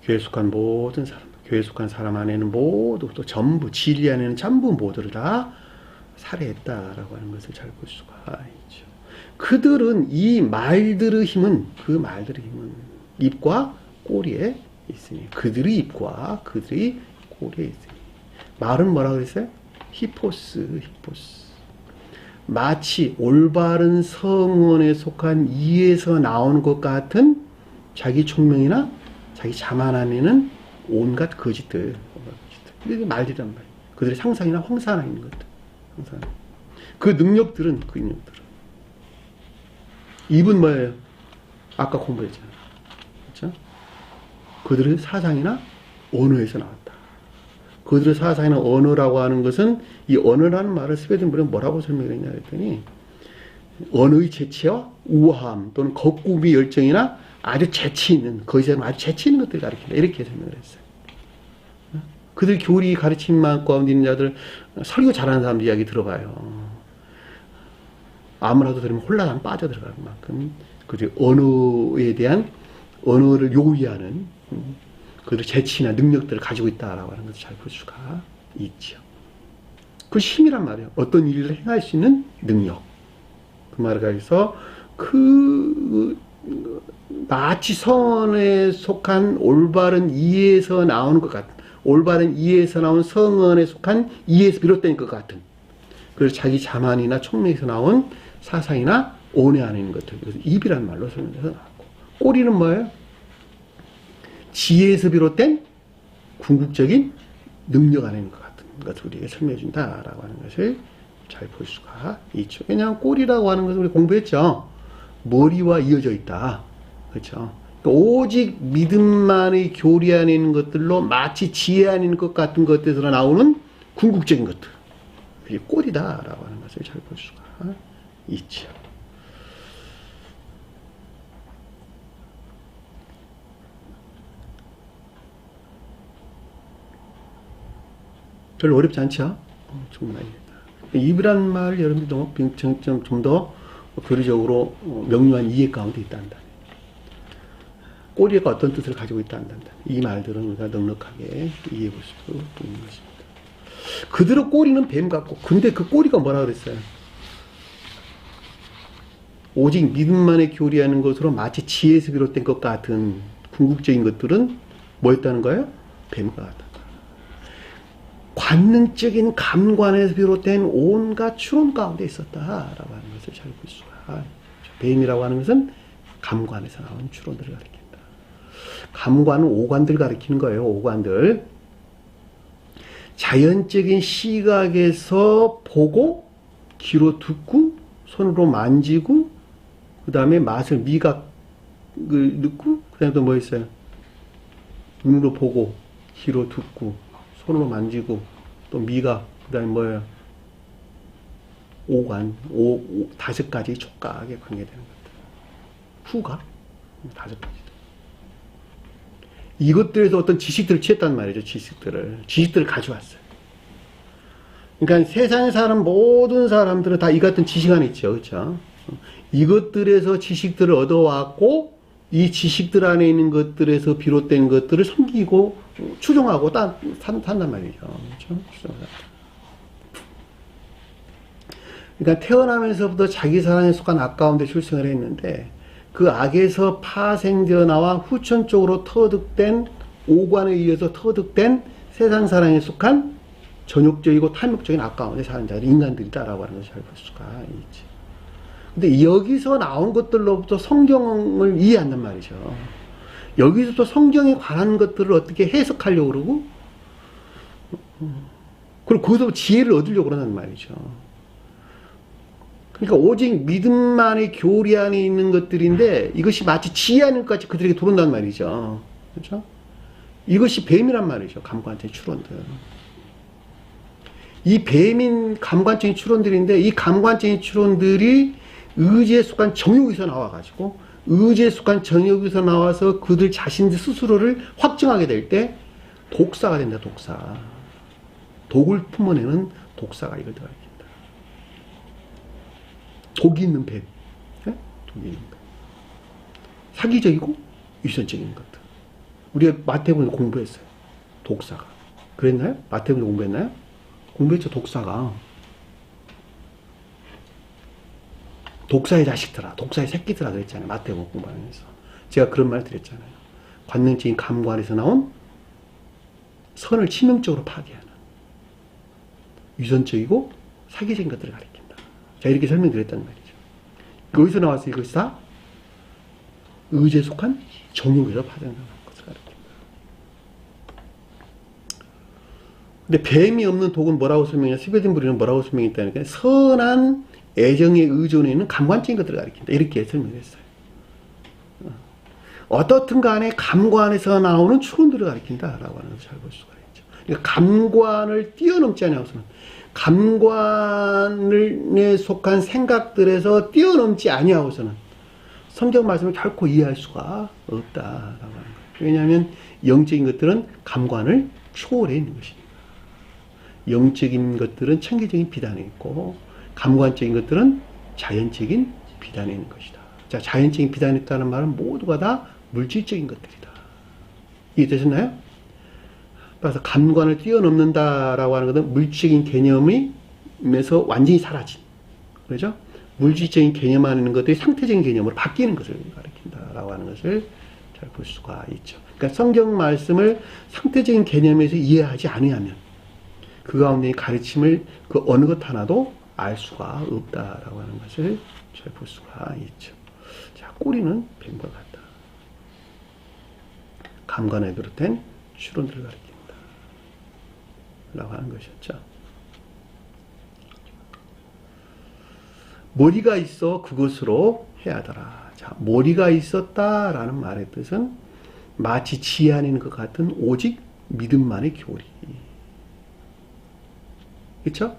교회에 속한 모든 사람, 교회에 속한 사람 안에는 모두, 또 전부, 진리 안에는 전부 모두를 다 살해했다라고 하는 것을 잘 볼 수가 있죠. 그들은 이 말들의 힘은, 그 말들의 힘은 입과 꼬리에 있으니, 그들의 입과 그들의 꼬리에 있으니. 말은 뭐라고 그랬어요? 히포스. 마치 올바른 성원에 속한 이에서 나오는 것 같은 자기 총명이나 자기 자만 안에는 온갖 거짓들. 이게 말들이란 말이에요. 그들의 상상이나 황사 안에 있는 것들. 그 능력들은, 입은 뭐예요? 아까 공부했잖아요. 그렇죠? 그들의 사상이나 언어에서 나왔다. 그들의 사상이나 언어라고 하는 것은, 이 언어라는 말을 스웨덴 분은 뭐라고 설명했냐 했더니, 언어의 재치와 우아함 또는 거꾸비 열정이나 아주 재치 있는, 거기서 아주 재치 있는 것들을 가리킨다. 이렇게 설명을 했어요. 그들 교리 가르침 가운데 있는 자들, 설교 잘하는 사람들 이야기 들어봐요. 아무라도 들으면 홀라당 빠져들어갈 만큼 그들의 언어에 대한, 언어를 요구하는 그들의 재치나 능력들을 가지고 있다라고 하는 것을 잘 볼 수가 있죠. 그 힘이란 말이에요. 어떤 일을 행할 수 있는 능력. 그 말을 가지고서 마치 성언에 속한 올바른 이해에서 나오는 것 같은, 올바른 이해에서 나온 성언에 속한 이해에서 비롯된 것 같은, 그래서 자기 자만이나 총명에서 나온 사상이나 온해 안에 있는 것들, 그래서 입이라는 말로 설명해서 나왔고, 꼬리는 뭐예요? 지혜에서 비롯된 궁극적인 능력 안에 있는 것 같은 것을 우리에게 설명해 준다라고 하는 것을 잘 볼 수가 있죠. 왜냐하면 꼴이라고 하는 것을 우리 공부했죠. 머리와 이어져 있다. 그렇죠. 그러니까 오직 믿음만의 교리 안에 있는 것들로 마치 지혜 안에 있는 것 같은 것들에서 나오는 궁극적인 것들. 그게 꼴이다라고 하는 것을 잘 볼 수가 있죠. 별로 어렵지 않죠? 충분하게. 입이라는 말을 여러분들이 좀 더 교리적으로 명료한 이해 가운데 있다 한다. 꼬리가 어떤 뜻을 가지고 있다 한다. 이 말들은 우리가 넉넉하게 이해해 볼 수 있는 것입니다. 그대로 꼬리는 뱀 같고, 근데 그 꼬리가 뭐라 그랬어요? 오직 믿음만의 교리하는 것으로 마치 지혜에서 비롯된 것 같은 궁극적인 것들은 뭐였다는 거예요? 뱀과 같다. 관능적인 감관에서 비롯된 온갖 추론 가운데 있었다라고 하는 것을 잘 볼 수가. 뱀이라고 하는 것은 감관에서 나온 추론들을 가리킨다. 감관은 오관들 가리키는 거예요. 오관들. 자연적인 시각에서 보고 귀로 듣고 손으로 만지고 그 다음에 맛을 미각을 넣고 그 다음에 또 뭐 있어요? 눈으로 보고 귀로 듣고 손으로 만지고 또 미각 그 다음에 뭐예요? 오관, 다섯 가지 촉각에 관계되는 것들. 후각, 다섯 가지. 이것들에서 어떤 지식들을 취했단 말이죠. 지식들을 가져왔어요. 그러니까 세상에 사는 모든 사람들은 다 이 같은 지식 안에 있죠. 그렇죠? 이것들에서 지식들을 얻어왔고 이 지식들 안에 있는 것들에서 비롯된 것들을 섬기고 추종하고 산단 말이죠. 그렇죠? 그러니까 태어나면서부터 자기 사랑에 속한 악 가운데 출생을 했는데 그 악에서 파생되어 나와 후천적으로 터득된 오관에 의해서 터득된 세상 사랑에 속한 전욕적이고 탐욕적인 악 가운데 사는 자들이 인간들이다라고 하는 것을 잘 볼 수가 있지. 근데 여기서 나온 것들로부터 성경을 이해한단 말이죠. 여기서 또 성경에 관한 것들을 어떻게 해석하려고 그러고, 그리고 거기서 지혜를 얻으려고 그러는 말이죠. 그러니까 오직 믿음만의 교리 안에 있는 것들인데 이것이 마치 지혜 아닌 것 같이 그들에게 들어온단 말이죠. 그렇죠? 이것이 뱀이란 말이죠. 감관적인 추론들. 이 뱀인 감관적인 추론들인데 이 감관적인 추론들이 의지에 속한 정욕에서 나와가지고 의지에 속한 정욕에서 나와서 그들 자신들 스스로를 확증하게 될 때 독사가 된다. 독사. 독을 품어내는 독사가 이걸 들어가겠다. 독이 있는 뱀. 네? 독이 있는 뱀. 사기적이고 유선적인 것들. 우리가 마태복음을 공부했어요. 독사가. 그랬나요? 마태복음 공부했나요? 공부했죠. 독사가. 독사의 자식들아, 독사의 새끼들아 그랬잖아요. 마태복음 공부하면서. 제가 그런 말 드렸잖아요. 관능적인 감관에서 나온 선을 치명적으로 파괴하는 유선적이고 사기적인 것들을 가리킨다. 자, 이렇게 설명드렸단 말이죠. 여기서 나와서 이것이 다 의지에 속한 정욕에서 파생하는 것을 가리킨다. 근데 뱀이 없는 독은 뭐라고 설명해? 스웨덴 부리는 뭐라고 설명했다니까? 선한 애정에 의존해 있는 감관적인 것들을 가리킨다. 이렇게 설명했어요. 어떻든 간에 감관에서 나오는 추론들을 가리킨다라고 하는 것을 잘 볼 수가 있죠. 그러니까 감관을 뛰어넘지 아니하고서는 감관에 속한 생각들에서 뛰어넘지 아니하고서는 성경 말씀을 결코 이해할 수가 없다라고 하는 거예요. 왜냐하면 영적인 것들은 감관을 초월해 있는 것이니까. 영적인 것들은 천계적인 비단에 있고 감관적인 것들은 자연적인 비단에 있는 것이다. 자, 자연적인 비단에 있다는 말은 모두가 다 물질적인 것들이다. 이해되셨나요? 그래서 감관을 뛰어넘는다라고 하는 것은 물질적인 개념에서 완전히 사라진, 그렇죠? 물질적인 개념 안에 있는 것들이 상태적인 개념으로 바뀌는 것을 가리킨다라고 하는 것을 잘 볼 수가 있죠. 그러니까 성경 말씀을 상태적인 개념에서 이해하지 않으면 그 가운데 가르침을 그 어느 것 하나도 알 수가 없다라고 하는 것을 잘 볼 수가 있죠. 자, 꼬리는 뱀과 같다. 감관에 비롯된 추론들을 가리킨다 라고 하는 것이었죠. 머리가 있어 그것으로 해야하더라. 자, 머리가 있었다라는 말의 뜻은 마치 지한인 것 같은 오직 믿음만의 교리. 그렇죠?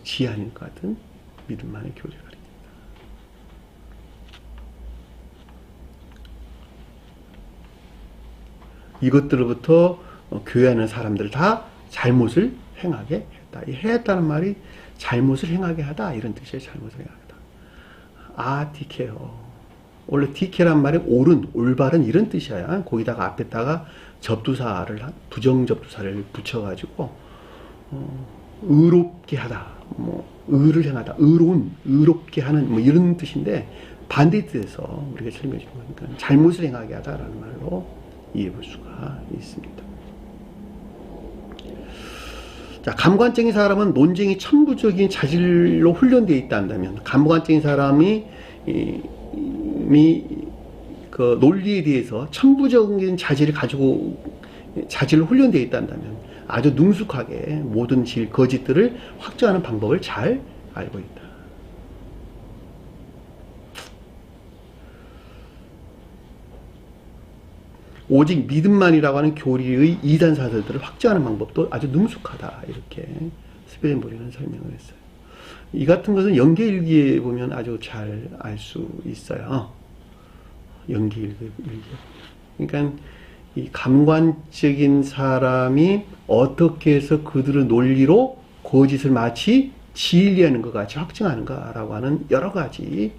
지한인 것 같은 믿음만의 교리를 가리킨다. 이것들로부터 교회하는 사람들 다 잘못을 행하게 했다. 이 해했다는 말이 잘못을 행하게 하다 이런 뜻이에요. 잘못을 행하게 하다. 디케요. 원래 디케란 말이 옳은, 올바른 이런 뜻이야. 거기다가 앞에다가 접두사를 부정접두사를 붙여가지고 의롭게 하다, 의를 행하다, 의롭게 하는 이런 뜻인데 반대 뜻에서 우리가 설명해 준 거니까 잘못을 행하게 하다라는 말로 이해해 볼 수가 있습니다. 자, 감관적인 사람은 논쟁이 천부적인 자질로 훈련되어 있다 한다면, 감관적인 사람이 그 논리에 대해서 천부적인 자질을 훈련되어 있다 한다면 아주 능숙하게 모든 거짓들을 확정하는 방법을 잘 알고 있다. 오직 믿음만이라고 하는 교리의 이단 사설들을 확정하는 방법도 아주 능숙하다. 이렇게 스웨덴보리는 설명을 했어요. 이 같은 것은 연계일기에 보면 아주 잘 알 수 있어요. 연계일기에 보면. 그러니까 이 감관적인 사람이 어떻게 해서 그들의 논리로 거짓을 마치 진리하는 것 같이 확증하는가라고 하는 여러 가지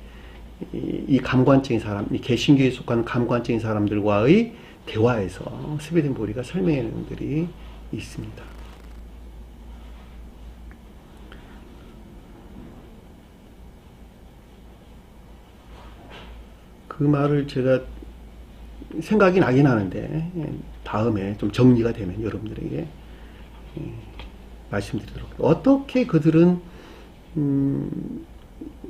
이 감관적인 사람, 이 개신교에 속한 감관적인 사람들과의 대화에서 스웨덴보리가 설명해 놓은 것들이 있습니다. 그 말을 제가 생각이 나긴 하는데 다음에 좀 정리가 되면 여러분들에게 말씀드리도록 할게요. 어떻게 그들은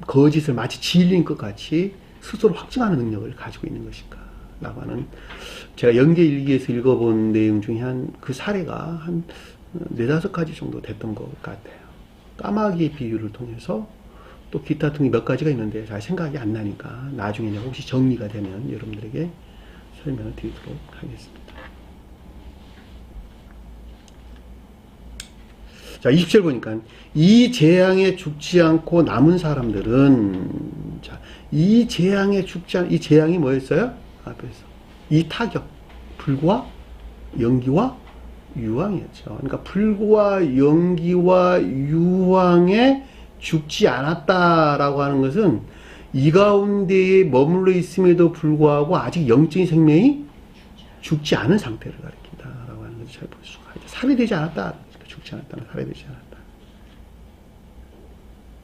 거짓을 마치 진리인 것 같이 스스로 확증하는 능력을 가지고 있는 것인가 라고 하는, 제가 연계일기에서 읽어본 내용 중에 그 사례가 한 4-5가지 정도 됐던 것 같아요. 까마귀 비유를 통해서 또 기타 등이 몇 가지가 있는데 잘 생각이 안 나니까 나중에 혹시 정리가 되면 여러분들에게 설명을 드리도록 하겠습니다. 자, 20절 보니까 이 재앙에 죽지 않고 남은 사람들은, 자, 이 재앙에 죽지 않, 이 재앙이 뭐였어요? 앞에서 이 타격, 불과 연기와 유황이었죠. 그러니까 불과 연기와 유황에 죽지 않았다라고 하는 것은 이 가운데에 머물러 있음에도 불구하고 아직 영적인 생명이 죽지 않은 상태를 가리킨다라고 하는 것을 잘 볼 수가 있죠. 살해되지 않았다. 죽지 않았다는, 살해되지 않았다.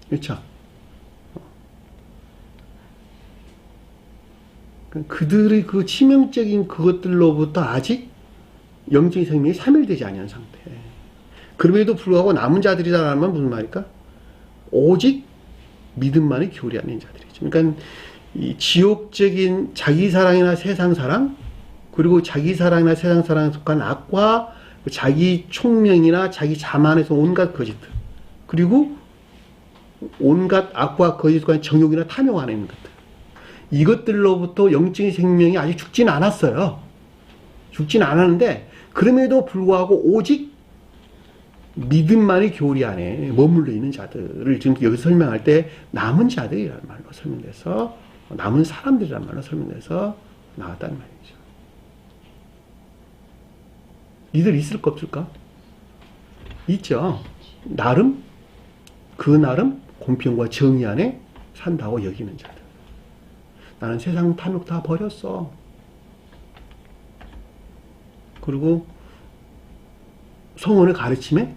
그렇죠? 그들의 그 치명적인 그것들로부터 아직 영적인 생명이 사멸되지 않은 상태. 그럼에도 불구하고 남은 자들이라는 건 무슨 말일까? 오직 믿음만의 교리 아닌 자들이죠. 그러니까 이 지옥적인 자기 사랑이나 세상 사랑, 그리고 자기 사랑이나 세상 사랑에 속한 악과 자기 총명이나 자기 자만에서 온갖 거짓들, 그리고 온갖 악과 거짓에 속한 정욕이나 탐욕 안에 있는 것들, 이것들로부터 영적인 생명이 아직 죽지는 않았어요. 죽지는 않았는데 그럼에도 불구하고 오직 믿음만의 교리 안에 머물러 있는 자들을 지금 여기서 설명할 때 남은 자들이라는 말로 설명돼서, 남은 사람들이라는 말로 설명돼서 나왔다는 말이죠. 이들 있을까 없을까? 있죠. 나름 공평과 정의 안에 산다고 여기는 자들. 나는 세상 탐욕 다 버렸어. 그리고 성원의 가르침에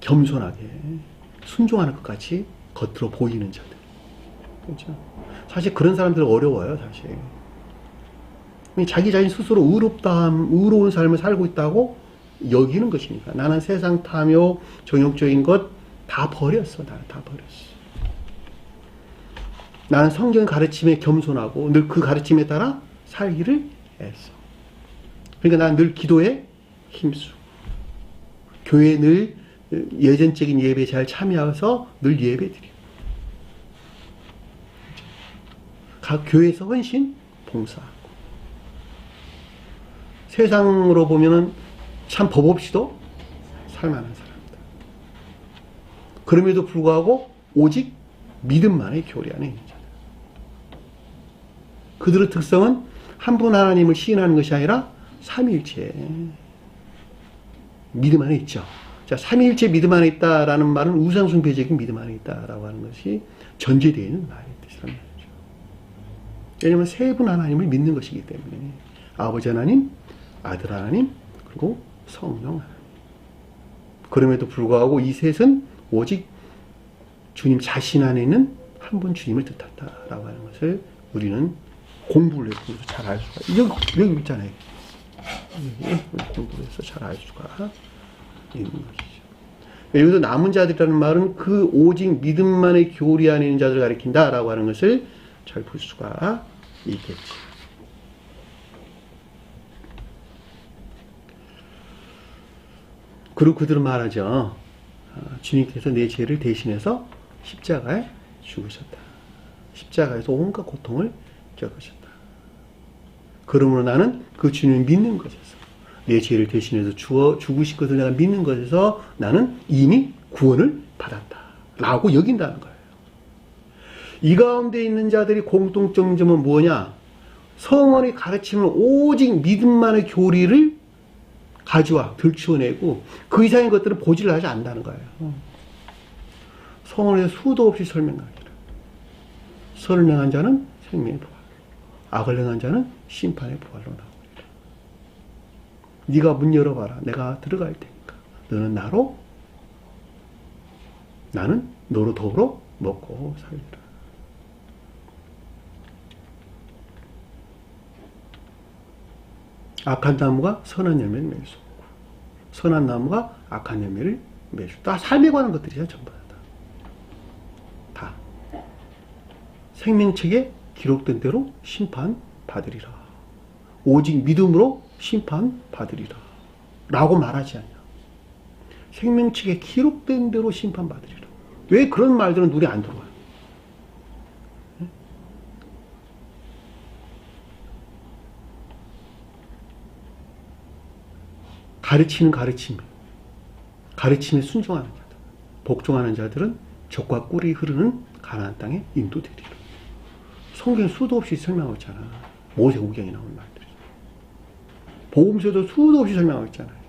겸손하게 순종하는 것 같이 겉으로 보이는 자들. 그렇죠? 사실 그런 사람들은 어려워요, 사실. 자기 자신 스스로 의로운 삶을 살고 있다고 여기는 것이니까. 나는 세상 탐욕, 정욕적인 것 다 버렸어. 나는 다 버렸어. 나는 성경 가르침에 겸손하고 늘 그 가르침에 따라 살기를 했어. 그러니까 난 늘 기도에 힘쓰고 교회에 늘 예전적인 예배에 잘 참여해서 늘 예배드리고 각 교회에서 헌신 봉사하고 세상으로 보면은 참 법 없이도 살만한 사람이다. 그럼에도 불구하고 오직 믿음만의 교리 안에 있는 자들. 그들의 특성은 한 분 하나님을 시인하는 것이 아니라 삼위일체 믿음 안에 있죠. 자, 삼위일체 믿음 안에 있다라는 말은 우상숭배적인 믿음 안에 있다라고 하는 것이 전제되어 있는 말이 뜻이란 말이죠. 왜냐하면 세 분 하나님을 믿는 것이기 때문에 아버지 하나님, 아들 하나님, 그리고 성령 하나님. 그럼에도 불구하고 이 셋은 오직 주님 자신 안에 있는 한 분 주님을 뜻한다라고 하는 것을 우리는 공부를 해서 잘 알 수가 여기 있잖아요. 공부를 해서 잘 알 수가 있는 것이죠. 여기서 남은 자들이라는 말은 그 오직 믿음만의 교리 안에 있는 자들을 가리킨다라고 하는 것을 잘 볼 수가 있겠지. 그리고 그들은 말하죠. 주님께서 내 죄를 대신해서 십자가에 죽으셨다. 십자가에서 온갖 고통을 겪으셨다. 그러므로 나는 그 주님을 믿는 것에서 내 죄를 대신해서 죽으신 것을 내가 믿는 것에서 나는 이미 구원을 받았다. 라고 여긴다는 거예요. 이 가운데 있는 자들이 공통점 점은 뭐냐? 성원의 가르침을 오직 믿음만의 교리를 가져와 들추어내고 그 이상의 것들은 보지를 하지 않는다는 거예요. 성원에서 수도 없이 설명하기를. 선을 행한 자는 생명의 부활, 악을 행한 자는 심판의 부활로 나오리라. 네가 문 열어봐라. 내가 들어갈 테니까. 너는 나로, 나는 너로 더불어 먹고 살리라. 악한 나무가 선한 열매를 맺을 수 없고 선한 나무가 악한 열매를 맺을 수 없고 다 삶에 관한 것들이야. 전부 다 생명책에 기록된 대로 심판받으리라. 오직 믿음으로 심판받으리라 라고 말하지 않냐. 생명책에 기록된 대로 심판받으리라. 왜 그런 말들은 눈에 안 들어와요? 가르치는 가르침에 순종하는 자들, 복종하는 자들은 젖과 꿀이 흐르는 가나안 땅에 인도되리라. 성경 수도 없이 설명하고 있잖아. 모세오경에 나오는 말들이. 복음서도 수도 없이 설명하고 있잖아요.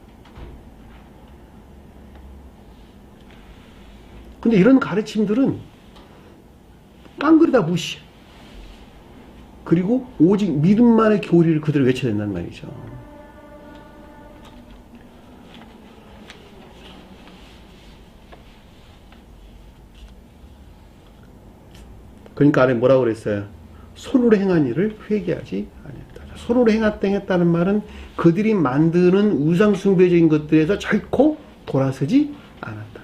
근데 이런 가르침들은 깡그리다 무시해. 그리고 오직 믿음만의 교리를 그대로 외쳐야 된다는 말이죠. 그러니까 아래 뭐라고 그랬어요? 손으로 행한 일을 회개하지 아니했다. 손으로 행했다는 말은 그들이 만드는 우상숭배적인 것들에서 결코 돌아서지 않았다.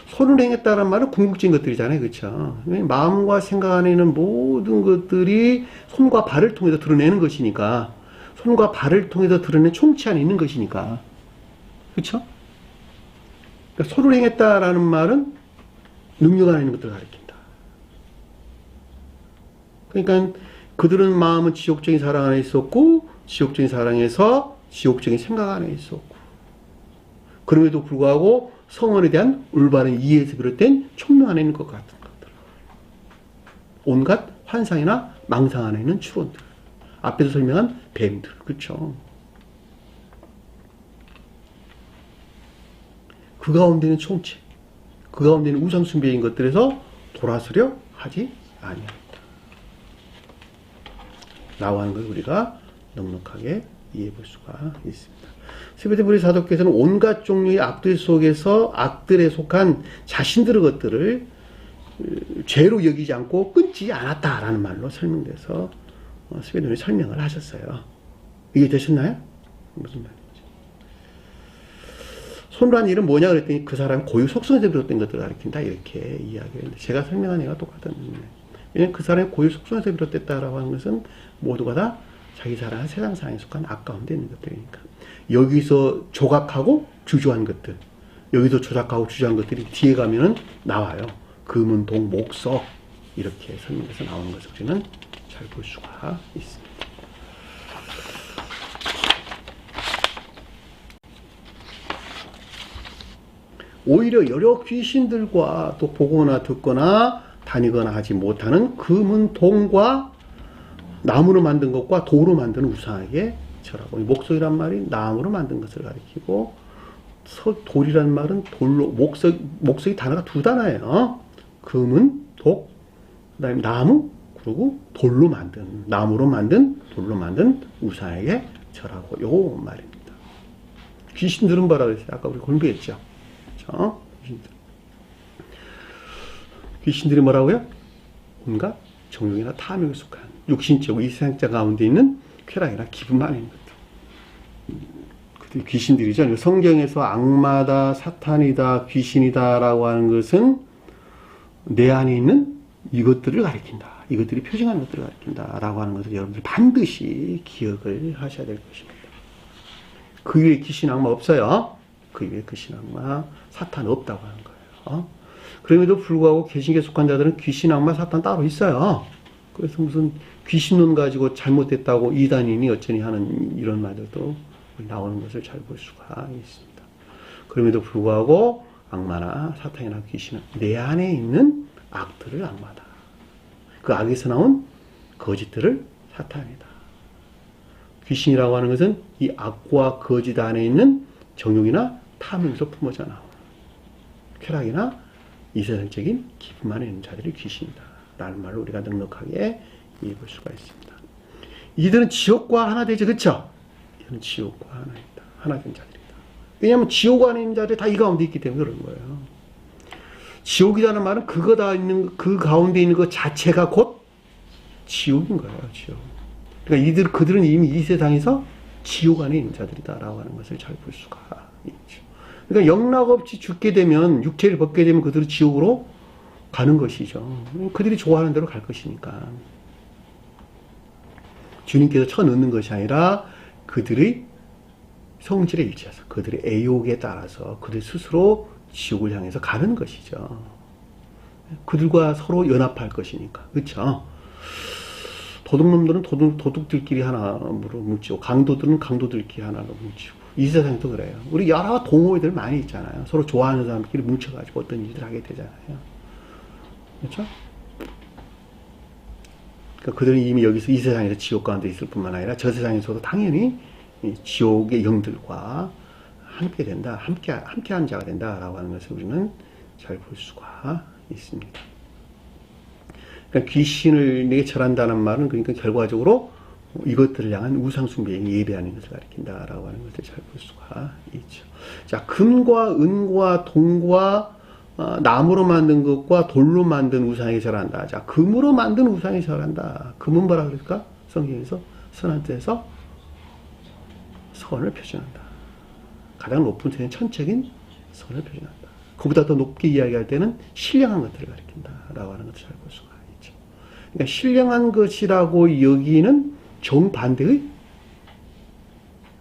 손으로 행했다는 말은 궁극적인 것들이잖아요. 그렇죠? 마음과 생각 안에 있는 모든 것들이 손과 발을 통해서 드러내는 것이니까 손과 발을 통해서 드러낸 총체 안에 있는 것이니까 그렇죠? 그러니까 손으로 행했다라는 말은 능력 안에 있는 것들을 가리킨다. 그러니까 그들은 마음은 지옥적인 사랑 안에 있었고 지옥적인 사랑에서 지옥적인 생각 안에 있었고 그럼에도 불구하고 성원에 대한 올바른 이해에서 비롯된 총명 안에 있는 것 같은 것들. 온갖 환상이나 망상 안에 있는 추론들. 앞에서 설명한 뱀들. 그렇죠? 그 가운데 있는 총체. 그 가운데 있는 우상숭배인 것들에서 돌아서려 하지 아니하다. 라고 하는 걸 우리가 넉넉하게 이해해 볼 수가 있습니다. 스베드부리 사도께서는 온갖 종류의 악들 속에서 악들에 속한 자신들의 것들을 죄로 여기지 않고 끊지 않았다라는 말로 설명돼서 스베드부리 설명을 하셨어요. 이게 되셨나요? 무슨 말인지. 손으로 한 일은 뭐냐 그랬더니 그 사람 고유 속성에서 비롯된 것들을 가리킨다 이렇게 이야기를 했는데 제가 설명한 얘가 똑같은 왜냐하면 그 사람의 고유 속성에서 비롯됐다라고 하는 것은 모두가 다 자기 사랑은 세상상에 속한 악 가운데 있는 것들이니까. 여기서 조각하고 주저한 것들, 여기서 조작하고 주저한 것들이 뒤에 가면은 나와요. 금은, 동, 목석 이렇게 설명해서 나오는 것을 우리는 잘 볼 수가 있습니다. 오히려 여러 귀신들과 또 보거나 듣거나 다니거나 하지 못하는 금은, 동과 나무로 만든 것과 돌로 만든 우상에게 절하고, 목석이란 말이 나무로 만든 것을 가리키고, 돌이란 말은 돌로, 목석이 단어가 두 단어예요. 금은, 독, 그 다음에 나무, 그리고 돌로 만든, 나무로 만든, 돌로 만든 우상에게 절하고, 요 말입니다. 귀신들은 뭐라 그랬어요? 아까 우리 공부했죠. 그렇죠? 귀신들이 뭐라고요? 온갖 정욕이나 탐욕에 속한 육신적 이 세상자 가운데 있는 쾌락이나 기분만 있는 것들. 그들 귀신들이죠. 성경에서 악마다, 사탄이다, 귀신이다 라고 하는 것은 내 안에 있는 이것들을 가리킨다. 이것들이 표징하는 것들을 가리킨다 라고 하는 것을 여러분들 반드시 기억을 하셔야 될 것입니다. 그 위에 귀신, 악마 없어요. 그 위에 귀신, 악마, 사탄 없다고 하는 거예요. 그럼에도 불구하고 개신교에 속한 자들은 귀신, 악마, 사탄 따로 있어요. 그래서 무슨 귀신론 가지고 잘못됐다고 이단이니 어쩌니 하는 이런 말들도 나오는 것을 잘 볼 수가 있습니다. 그럼에도 불구하고 악마나 사탄이나 귀신은 내 안에 있는 악들을 악마다. 그 악에서 나온 거짓들을 사탄이다. 귀신이라고 하는 것은 이 악과 거짓 안에 있는 정욕이나 탐욕에서 품어져 나오는 쾌락이나 이세상적인 기쁨만에 있는 자들이 귀신이다 라는 말을 우리가 넉넉하게 이해해 볼 수가 있습니다. 이들은 지옥과 하나 되죠. 그렇죠? 이들은 지옥과 하나 된 자들이다. 왜냐하면 지옥 안에 있는 자들이 다 이 가운데 있기 때문에 그런 거예요. 지옥이라는 말은 그 가운데 있는 것 자체가 곧 지옥인 거예요. 지옥. 그러니까 그들은 이미 이 세상에서 지옥 안에 있는 자들이다라고 하는 것을 잘 볼 수가 있죠. 그러니까 영락 없이 죽게 되면, 육체를 벗게 되면 그들은 지옥으로 가는 것이죠. 그들이 좋아하는 대로 갈 것이니까. 주님께서 쳐넣는 것이 아니라 그들의 성질에 일치해서, 그들의 애욕에 따라서 그들 스스로 지옥을 향해서 가는 것이죠. 그들과 서로 연합할 것이니까. 그렇죠? 도둑놈들은 도둑들끼리 하나로 뭉치고, 강도들은 강도들끼리 하나로 뭉치고, 이 세상도 그래요. 우리 여러 동호회들 많이 있잖아요. 서로 좋아하는 사람끼리 뭉쳐가지고 어떤 일을 하게 되잖아요. 그렇죠? 그러니까 그들은 이미 여기서 이 세상에서 지옥 가운데 있을 뿐만 아니라 저 세상에서도 당연히 지옥의 영들과 함께 된다, 함께하는 자가 된다라고 하는 것을 우리는 잘 볼 수가 있습니다. 그러니까 귀신을 내게 절한다는 말은 그러니까 결과적으로 이것들을 향한 우상숭배에 예배하는 것을 가리킨다라고 하는 것을 잘 볼 수가 있죠. 자, 금과 은과 동과 나무로 만든 것과 돌로 만든 우상에 절한다. 자, 금으로 만든 우상에 절한다. 금은 뭐라 그럴까? 성경에서 선한 뜻에서 선을 표현한다. 가장 높은 데는 천적인 선을 표현한다. 그보다 더 높게 이야기할 때는 신령한 것들을 가리킨다라고 하는 것을 잘 볼 수가 있죠. 그러니까 신령한 것이라고 여기는 정반대의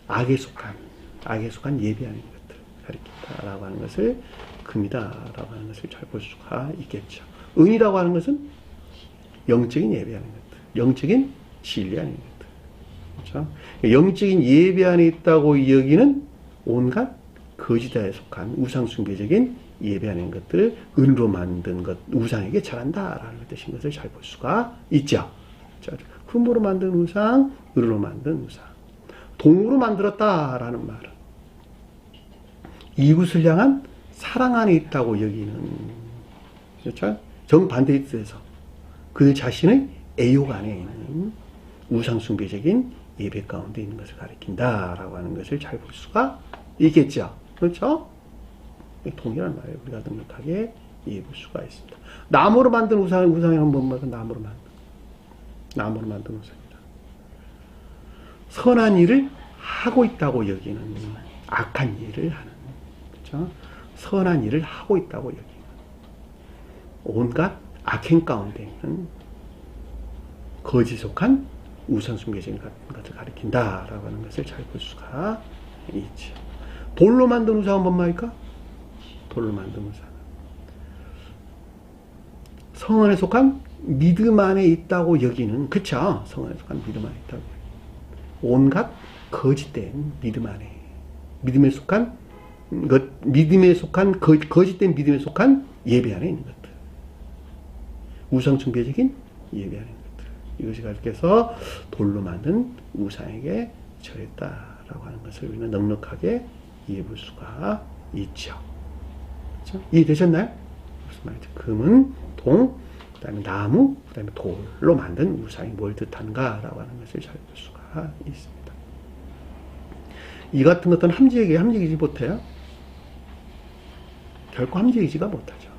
악에 속한 예배하는 것들을 가리킨다라고 하는 것을 금이다라고 하는 것을 잘 볼 수가 있겠죠. 은이라고 하는 것은 영적인 예배하는 것들, 영적인 진리하는 것들. 그렇죠? 영적인 예배 안에 있다고 여기는 온갖 거짓에 속한 우상숭배적인 예배하는 것들을 은으로 만든 것, 우상에게 절한다라는 뜻인 것을 잘 볼 수가 있죠. 금으로 만든 우상, 은으로 만든 우상. 동으로 만들었다라는 말은 이웃을 향한 사랑 안에 있다고 여기는, 그렇죠? 정반대의 뜻에서 그들 자신의 애욕 안에 있는 우상숭배적인 예배 가운데 있는 것을 가리킨다라고 하는 것을 잘 볼 수가 있겠죠. 그렇죠? 동일한 말이에요. 우리가 넉넉하게 이해해 볼 수가 있습니다. 나무로 만든 우상이 한번 말은 나무로 만든 우상입니다. 선한 일을 하고 있다고 여기는, 악한 일을 하는, 그렇죠? 선한 일을 하고 있다고 여기는, 온갖 악행 가운데 있는 거짓 속한 우상숭배적인 것을 가리킨다라고 하는 것을 잘 볼 수가 있죠. 돌로 만든 우상은 뭔말일까? 돌로 만든 우상. 성 안에 속한 믿음 안에 있다고 여기는, 그쵸? 성 안에 속한 믿음 안에 있다고. 온갖 거짓된 믿음 안에, 믿음에 속한 거짓된 믿음에 속한 예배 안에 있는 것들. 우상숭배적인 예배 안에 있는 것들. 이것이 가르쳐서 돌로 만든 우상에게 절했다라고 하는 것을 우리는 넉넉하게 이해해 볼 수가 있죠. 그렇죠? 이해되셨나요? 무슨 말이죠? 금은 동, 그 다음에 나무, 그 다음에 돌로 만든 우상이 뭘 뜻하는가라고 하는 것을 잘 볼 수가 있습니다. 이 같은 것들은 함재이지 못해요. 결코 함재이지가 못하죠.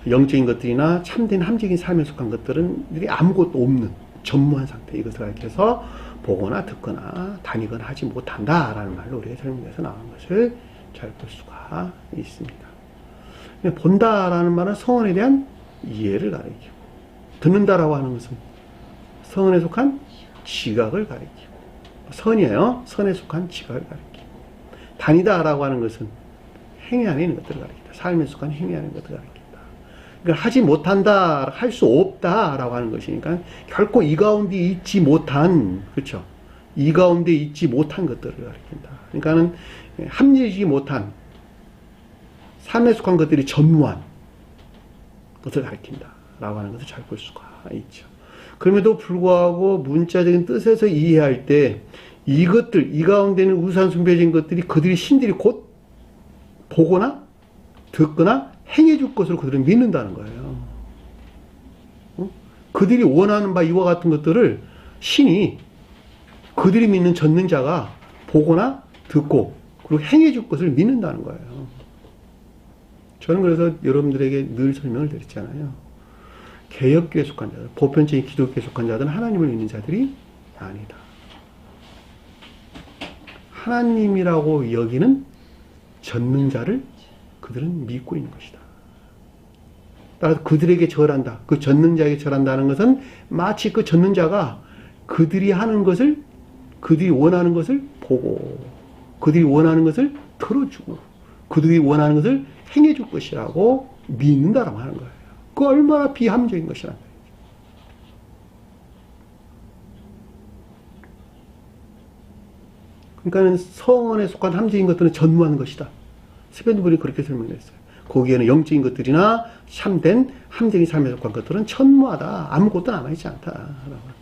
영적인 것들이나 참된 함재적인 삶에 속한 것들은 아무것도 없는 전무한 상태, 이것을 가리켜서 보거나 듣거나 다니거나 하지 못한다라는 말로 우리가 설명해서 나온 것을 잘 볼 수가 있습니다. 본다라는 말은 성언에 대한 이해를 가리키고, 듣는다라고 하는 것은 성언에 속한 지각을 가리키고, 선이에요. 선에 속한 지각을 가리키고, 다니다라고 하는 것은 행위 안에 있는 것들을 가리킨다. 삶에 속한 행위 안에 있는 것들을 가리킨다. 그러니까 하지 못한다, 할 수 없다라고 하는 것이니까 결코 이 가운데 있지 못한, 그렇죠? 이 가운데 있지 못한 것들을 가리킨다. 그러니까는 합리지 못한 삶에 속한 것들이 전무한 것을 가리킨다라고 하는 것을 잘 볼 수가 있죠. 그럼에도 불구하고 문자적인 뜻에서 이해할 때 이것들, 이 가운데는 우상숭배적인 것들이 그들이 신들이 곧 보거나 듣거나 행해줄 것으로 그들은 믿는다는 거예요. 그들이 원하는 바 이와 같은 것들을 신이, 그들이 믿는 전능자가 보거나 듣고 그리고 행해줄 것을 믿는다는 거예요. 저는 그래서 여러분들에게 늘 설명을 드렸잖아요. 개혁교에 속한 자들, 보편적인 기독교에 속한 자들은 하나님을 믿는 자들이 아니다. 하나님이라고 여기는 전능자를 그들은 믿고 있는 것이다. 따라서 그들에게 절한다. 그 전능자에게 절한다는 것은 마치 그 전능자가 그들이 하는 것을, 그들이 원하는 것을 보고, 그들이 원하는 것을 들어주고, 그들이 원하는 것을 행해줄 것이라고 믿는다라고 하는 거예요. 그 얼마나 비합리적인 것이란 말이에요. 그러니까는 성언에 속한 함재인 것들은 전무한 것이다. 스펜드분이 그렇게 설명했어요. 거기에는 영적인 것들이나 참된 함재인 삶에 속한 것들은 천무하다. 아무것도 남아있지 않다라고 하는 거예요.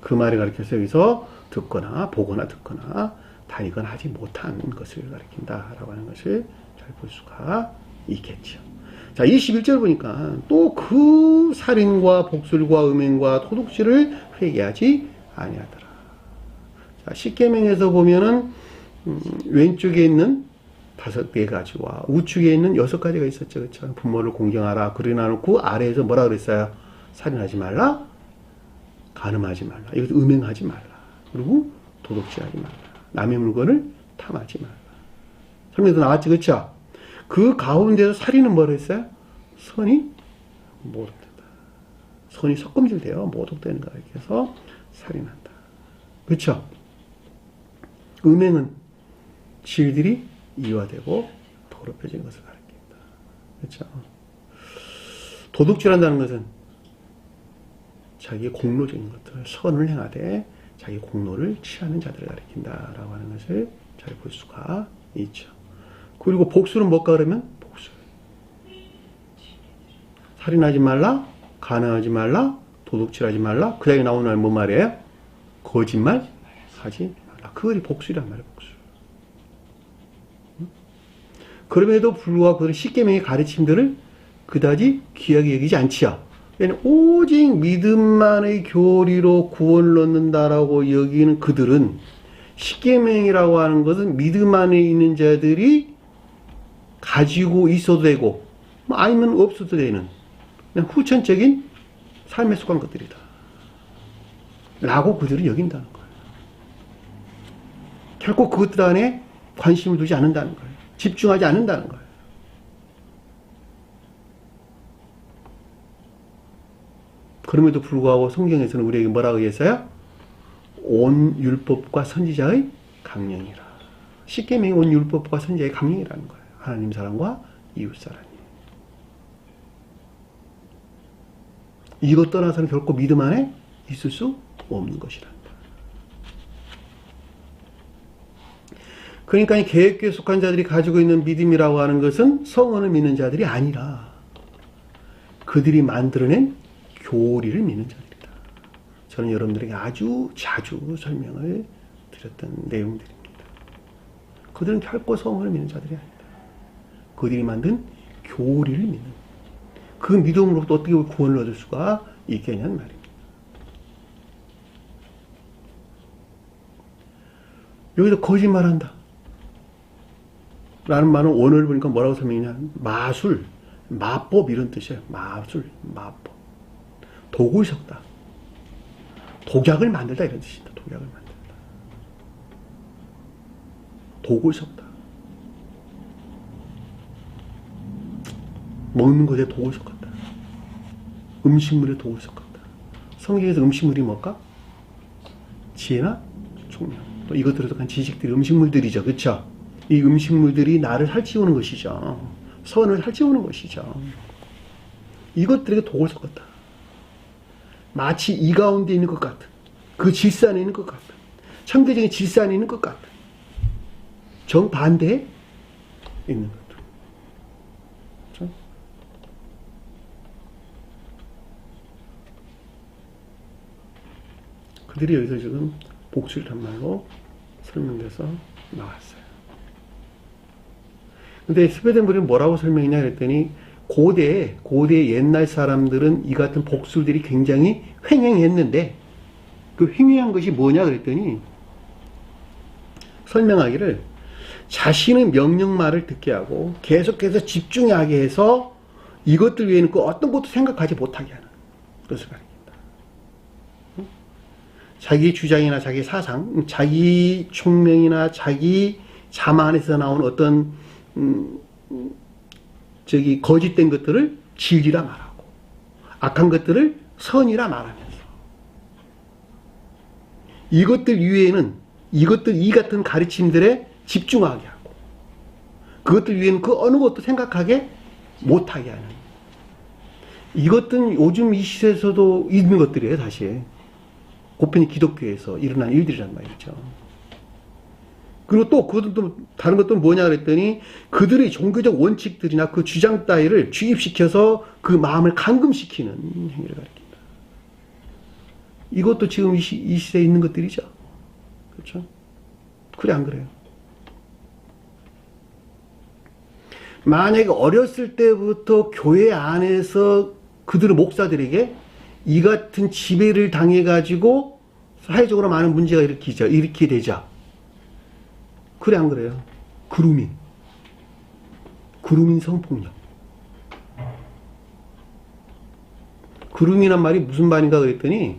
그 말이 가르쳐서 여기서 듣거나 보거나 듣거나 다니거나 하지 못한 것을 가리킨다라고 하는 것을 잘 볼 수가 있겠죠. 자, 21절 보니까 또 그 살인과 복술과 음행과 도둑질을 회개하지 아니하더라. 자, 십계명에서 보면은 왼쪽에 있는 5가지와 우측에 있는 6가지가 있었죠. 그렇죠? 부모를 공경하라. 그러나놓고 아래에서 뭐라 그랬어요? 살인하지 말라. 간음하지 말라. 이것도 음행하지 말라. 그리고 도둑질하지 말라. 남의 물건을 탐하지 말라. 설명도 나왔지, 그렇죠? 그 가운데서 살인은 뭐라 했어요? 선이 모독된다. 선이 섞음질돼요. 모독되는 거라 해서 살인한다. 그렇죠? 음행은 질들이 이화되고 더럽혀진 것을 가리킨다. 그렇죠? 도둑질한다는 것은 자기의 공로적인 것들, 선을 행하되 자기 공로를 취하는 자들을 가리킨다라고 하는 것을 잘 볼 수가 있죠. 그리고 복술은 뭘까 그러면 복술. 살인하지 말라, 간음하지 말라, 도둑질하지 말라. 그 다음에 나오는 말 뭐 말이에요? 거짓말 하지 말라. 그것이 복술이란 말이에요. 복술. 그럼에도 불구하고 그들은 십계명의 가르침들을 그다지 귀하게 여기지 않지요. 오직 믿음만의 교리로 구원을 얻는다라고 여기는 그들은 십계명이라고 하는 것은 믿음 안에 있는 자들이 가지고 있어도 되고 아니면 없어도 되는 그냥 후천적인 삶에 속한 것들이다 라고 그들은 여긴다는 거예요. 결코 그것들 안에 관심을 두지 않는다는 거예요. 집중하지 않는다는 거예요. 그럼에도 불구하고 성경에서는 우리에게 뭐라고 했어요? 온 율법과 선지자의 강령이라. 십계명이 온 율법과 선지자의 강령이라는 거예요. 하나님 사랑과 이웃 사랑이. 이것 떠나서는 결코 믿음 안에 있을 수 없는 것이란다. 그러니까 이 개혁교에 속한 자들이 가지고 있는 믿음이라고 하는 것은 성언을 믿는 자들이 아니라 그들이 만들어낸 교리를 믿는 자들이다. 저는 여러분들에게 아주 자주 설명을 드렸던 내용들입니다. 그들은 결코 성언을 믿는 자들이 아니다. 그들이 만든 교리를 믿는, 그 믿음으로부터 어떻게 구원을 얻을 수가 있겠냐는 말입니다. 여기서 거짓말한다 라는 말은 원어를 보니까 뭐라고 설명이냐, 마술, 마법 이런 뜻이에요. 마술, 마법. 독을 섞다, 독약을 만들다 이런 뜻입니다. 독약을 만들다, 독을 섞다. 먹는 것에 독을 섞었다. 음식물에 독을 섞었다. 성경에서 음식물이 뭘까? 지혜나 총명. 또 이것들에 속한 지식들이 음식물들이죠. 그렇죠? 이 음식물들이 나를 살찌우는 것이죠. 선을 살찌우는 것이죠. 이것들에게 독을 섞었다. 마치 이 가운데 있는 것 같은, 그 질서 안에 있는 것 같은, 천대적인 질서 안에 있는 것 같은, 정반대에 있는 것. 그렇죠? 그들이 여기서 지금 복수란 말로 설명돼서 나왔어요. 근데 스웨덴불이 뭐라고 설명했냐 그랬더니 고대 옛날 사람들은 이 같은 복술들이 굉장히 횡행했는데 그 횡행한 것이 뭐냐 그랬더니 설명하기를 자신의 명령말을 듣게 하고 계속해서 집중하게 해서 이것들 외에는 그 어떤 것도 생각하지 못하게 하는 것을 가리킨다. 자기 주장이나 자기 사상, 자기 총명이나 자기 자만에서 나온 어떤 거짓된 것들을 진리라 말하고 악한 것들을 선이라 말하면서 이것들 이외에는 이 같은 가르침들에 집중하게 하고 그것들 위에는 그 어느 것도 생각하게 못하게 하는, 이것들은 요즘 이 시대에서도 있는 것들이에요. 사실 고편히 기독교에서 일어난 일들이란 말이죠. 그리고 또 그것도 또 다른 것도 뭐냐 그랬더니 그들의 종교적 원칙들이나 그 주장 따위를 주입시켜서 그 마음을 감금시키는 행위를 가리킨다. 이것도 지금 이 시대에 있는 것들이죠. 그렇죠? 그래 안 그래요? 만약에 어렸을 때부터 교회 안에서 그들의 목사들에게 이 같은 지배를 당해가지고 사회적으로 많은 문제가 일으키게 되죠. 그래 안 그래요? 그루밍 성폭력. 그루밍이란 말이 무슨 말인가 그랬더니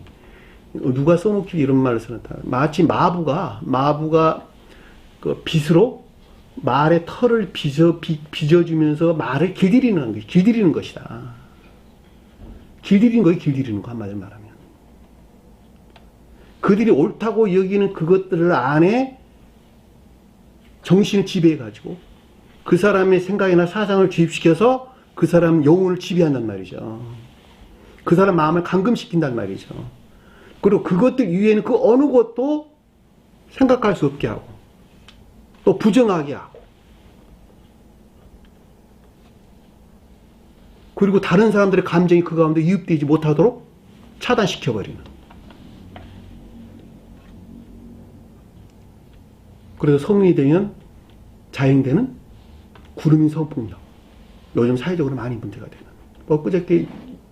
누가 써놓기 이런 말을 써놨다. 마치 마부가 그 빗으로 말의 털을 빚어주면서 말을 길들이는 것이다. 길들이는 거 한마디로 말하면. 그들이 옳다고 여기는 그것들 안에 정신을 지배해가지고 그 사람의 생각이나 사상을 주입시켜서 그 사람 영혼을 지배한단 말이죠. 그 사람 마음을 감금시킨단 말이죠. 그리고 그것들 이외에는 그 어느 것도 생각할 수 없게 하고 또 부정하게 하고 그리고 다른 사람들의 감정이 그 가운데 유입되지 못하도록 차단시켜버리는. 그래서 성인이 되면 자행되는 구름인 성폭력. 요즘 사회적으로 많이 문제가 되는. 엊그저께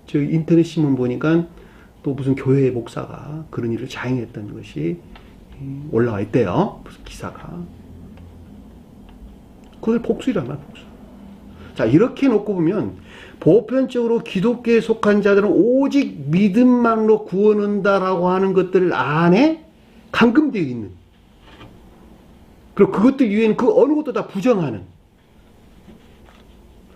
저 인터넷 신문 보니까 또 무슨 교회 목사가 그런 일을 자행했던 것이 올라와 있대요. 무슨 기사가. 그걸 복수이란 말이야, 복수. 자, 이렇게 놓고 보면 보편적으로 기독교에 속한 자들은 오직 믿음만으로 구원한다라고 하는 것들 안에 감금되어 있는, 그리고 그것들 이외에는 그 어느 것도 다 부정하는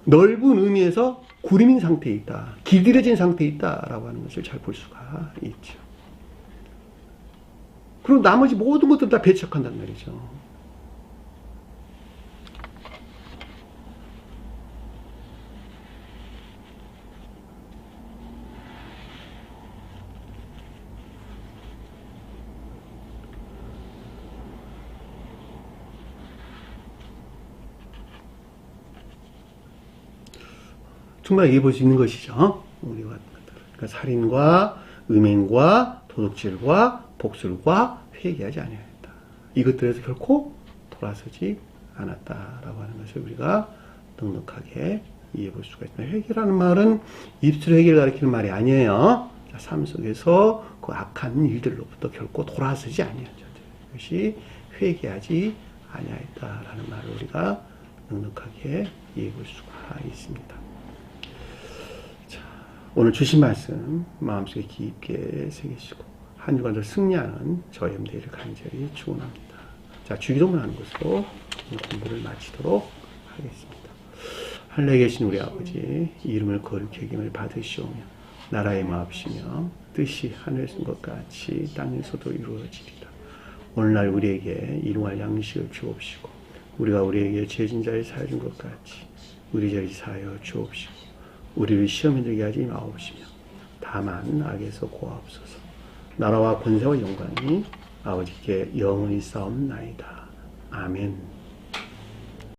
넓은 의미에서 구름인 상태에 있다, 길들여진 상태에 있다라고 하는 것을 잘 볼 수가 있죠. 그리고 나머지 모든 것들 다 배척한단 말이죠. 충분히 이해해 볼 수 있는 것이죠. 우리가 그러니까 살인과 음행과 도둑질과 복술과 회개하지 아니하였다. 이것들에서 결코 돌아서지 않았다라고 하는 것을 우리가 넉넉하게 이해해 볼 수가 있습니다. 회개라는 말은 입술 회개를 가리키는 말이 아니에요. 삶 속에서 그 악한 일들로부터 결코 돌아서지 아니한 자들, 이것이 회개하지 아니하였다라는 말을 우리가 넉넉하게 이해해 볼 수가 있습니다. 오늘 주신 말씀 마음속에 깊게 새기시고 한 주간 더 승리하는 저의 되기를 간절히 축원합니다. 자, 주기도문 하는 것으로 공부를 마치도록 하겠습니다. 하늘에 계신 우리 아버지, 이름을 거룩히 여김을 받으시오며 나라의 마옵시며 뜻이 하늘에서 것 같이 땅에서도 이루어지리라. 오늘날 우리에게 일용할 양식을 주옵시고 우리가 우리에게 죄진 자를 사하여 준 것 같이 우리 죄를 사하여 주옵시고 우리를 시험에 들게 하지 마옵시며 다만 악에서 구하옵소서. 나라와 권세와 영광이 아버지께 영원히 싸움나이다. 아멘.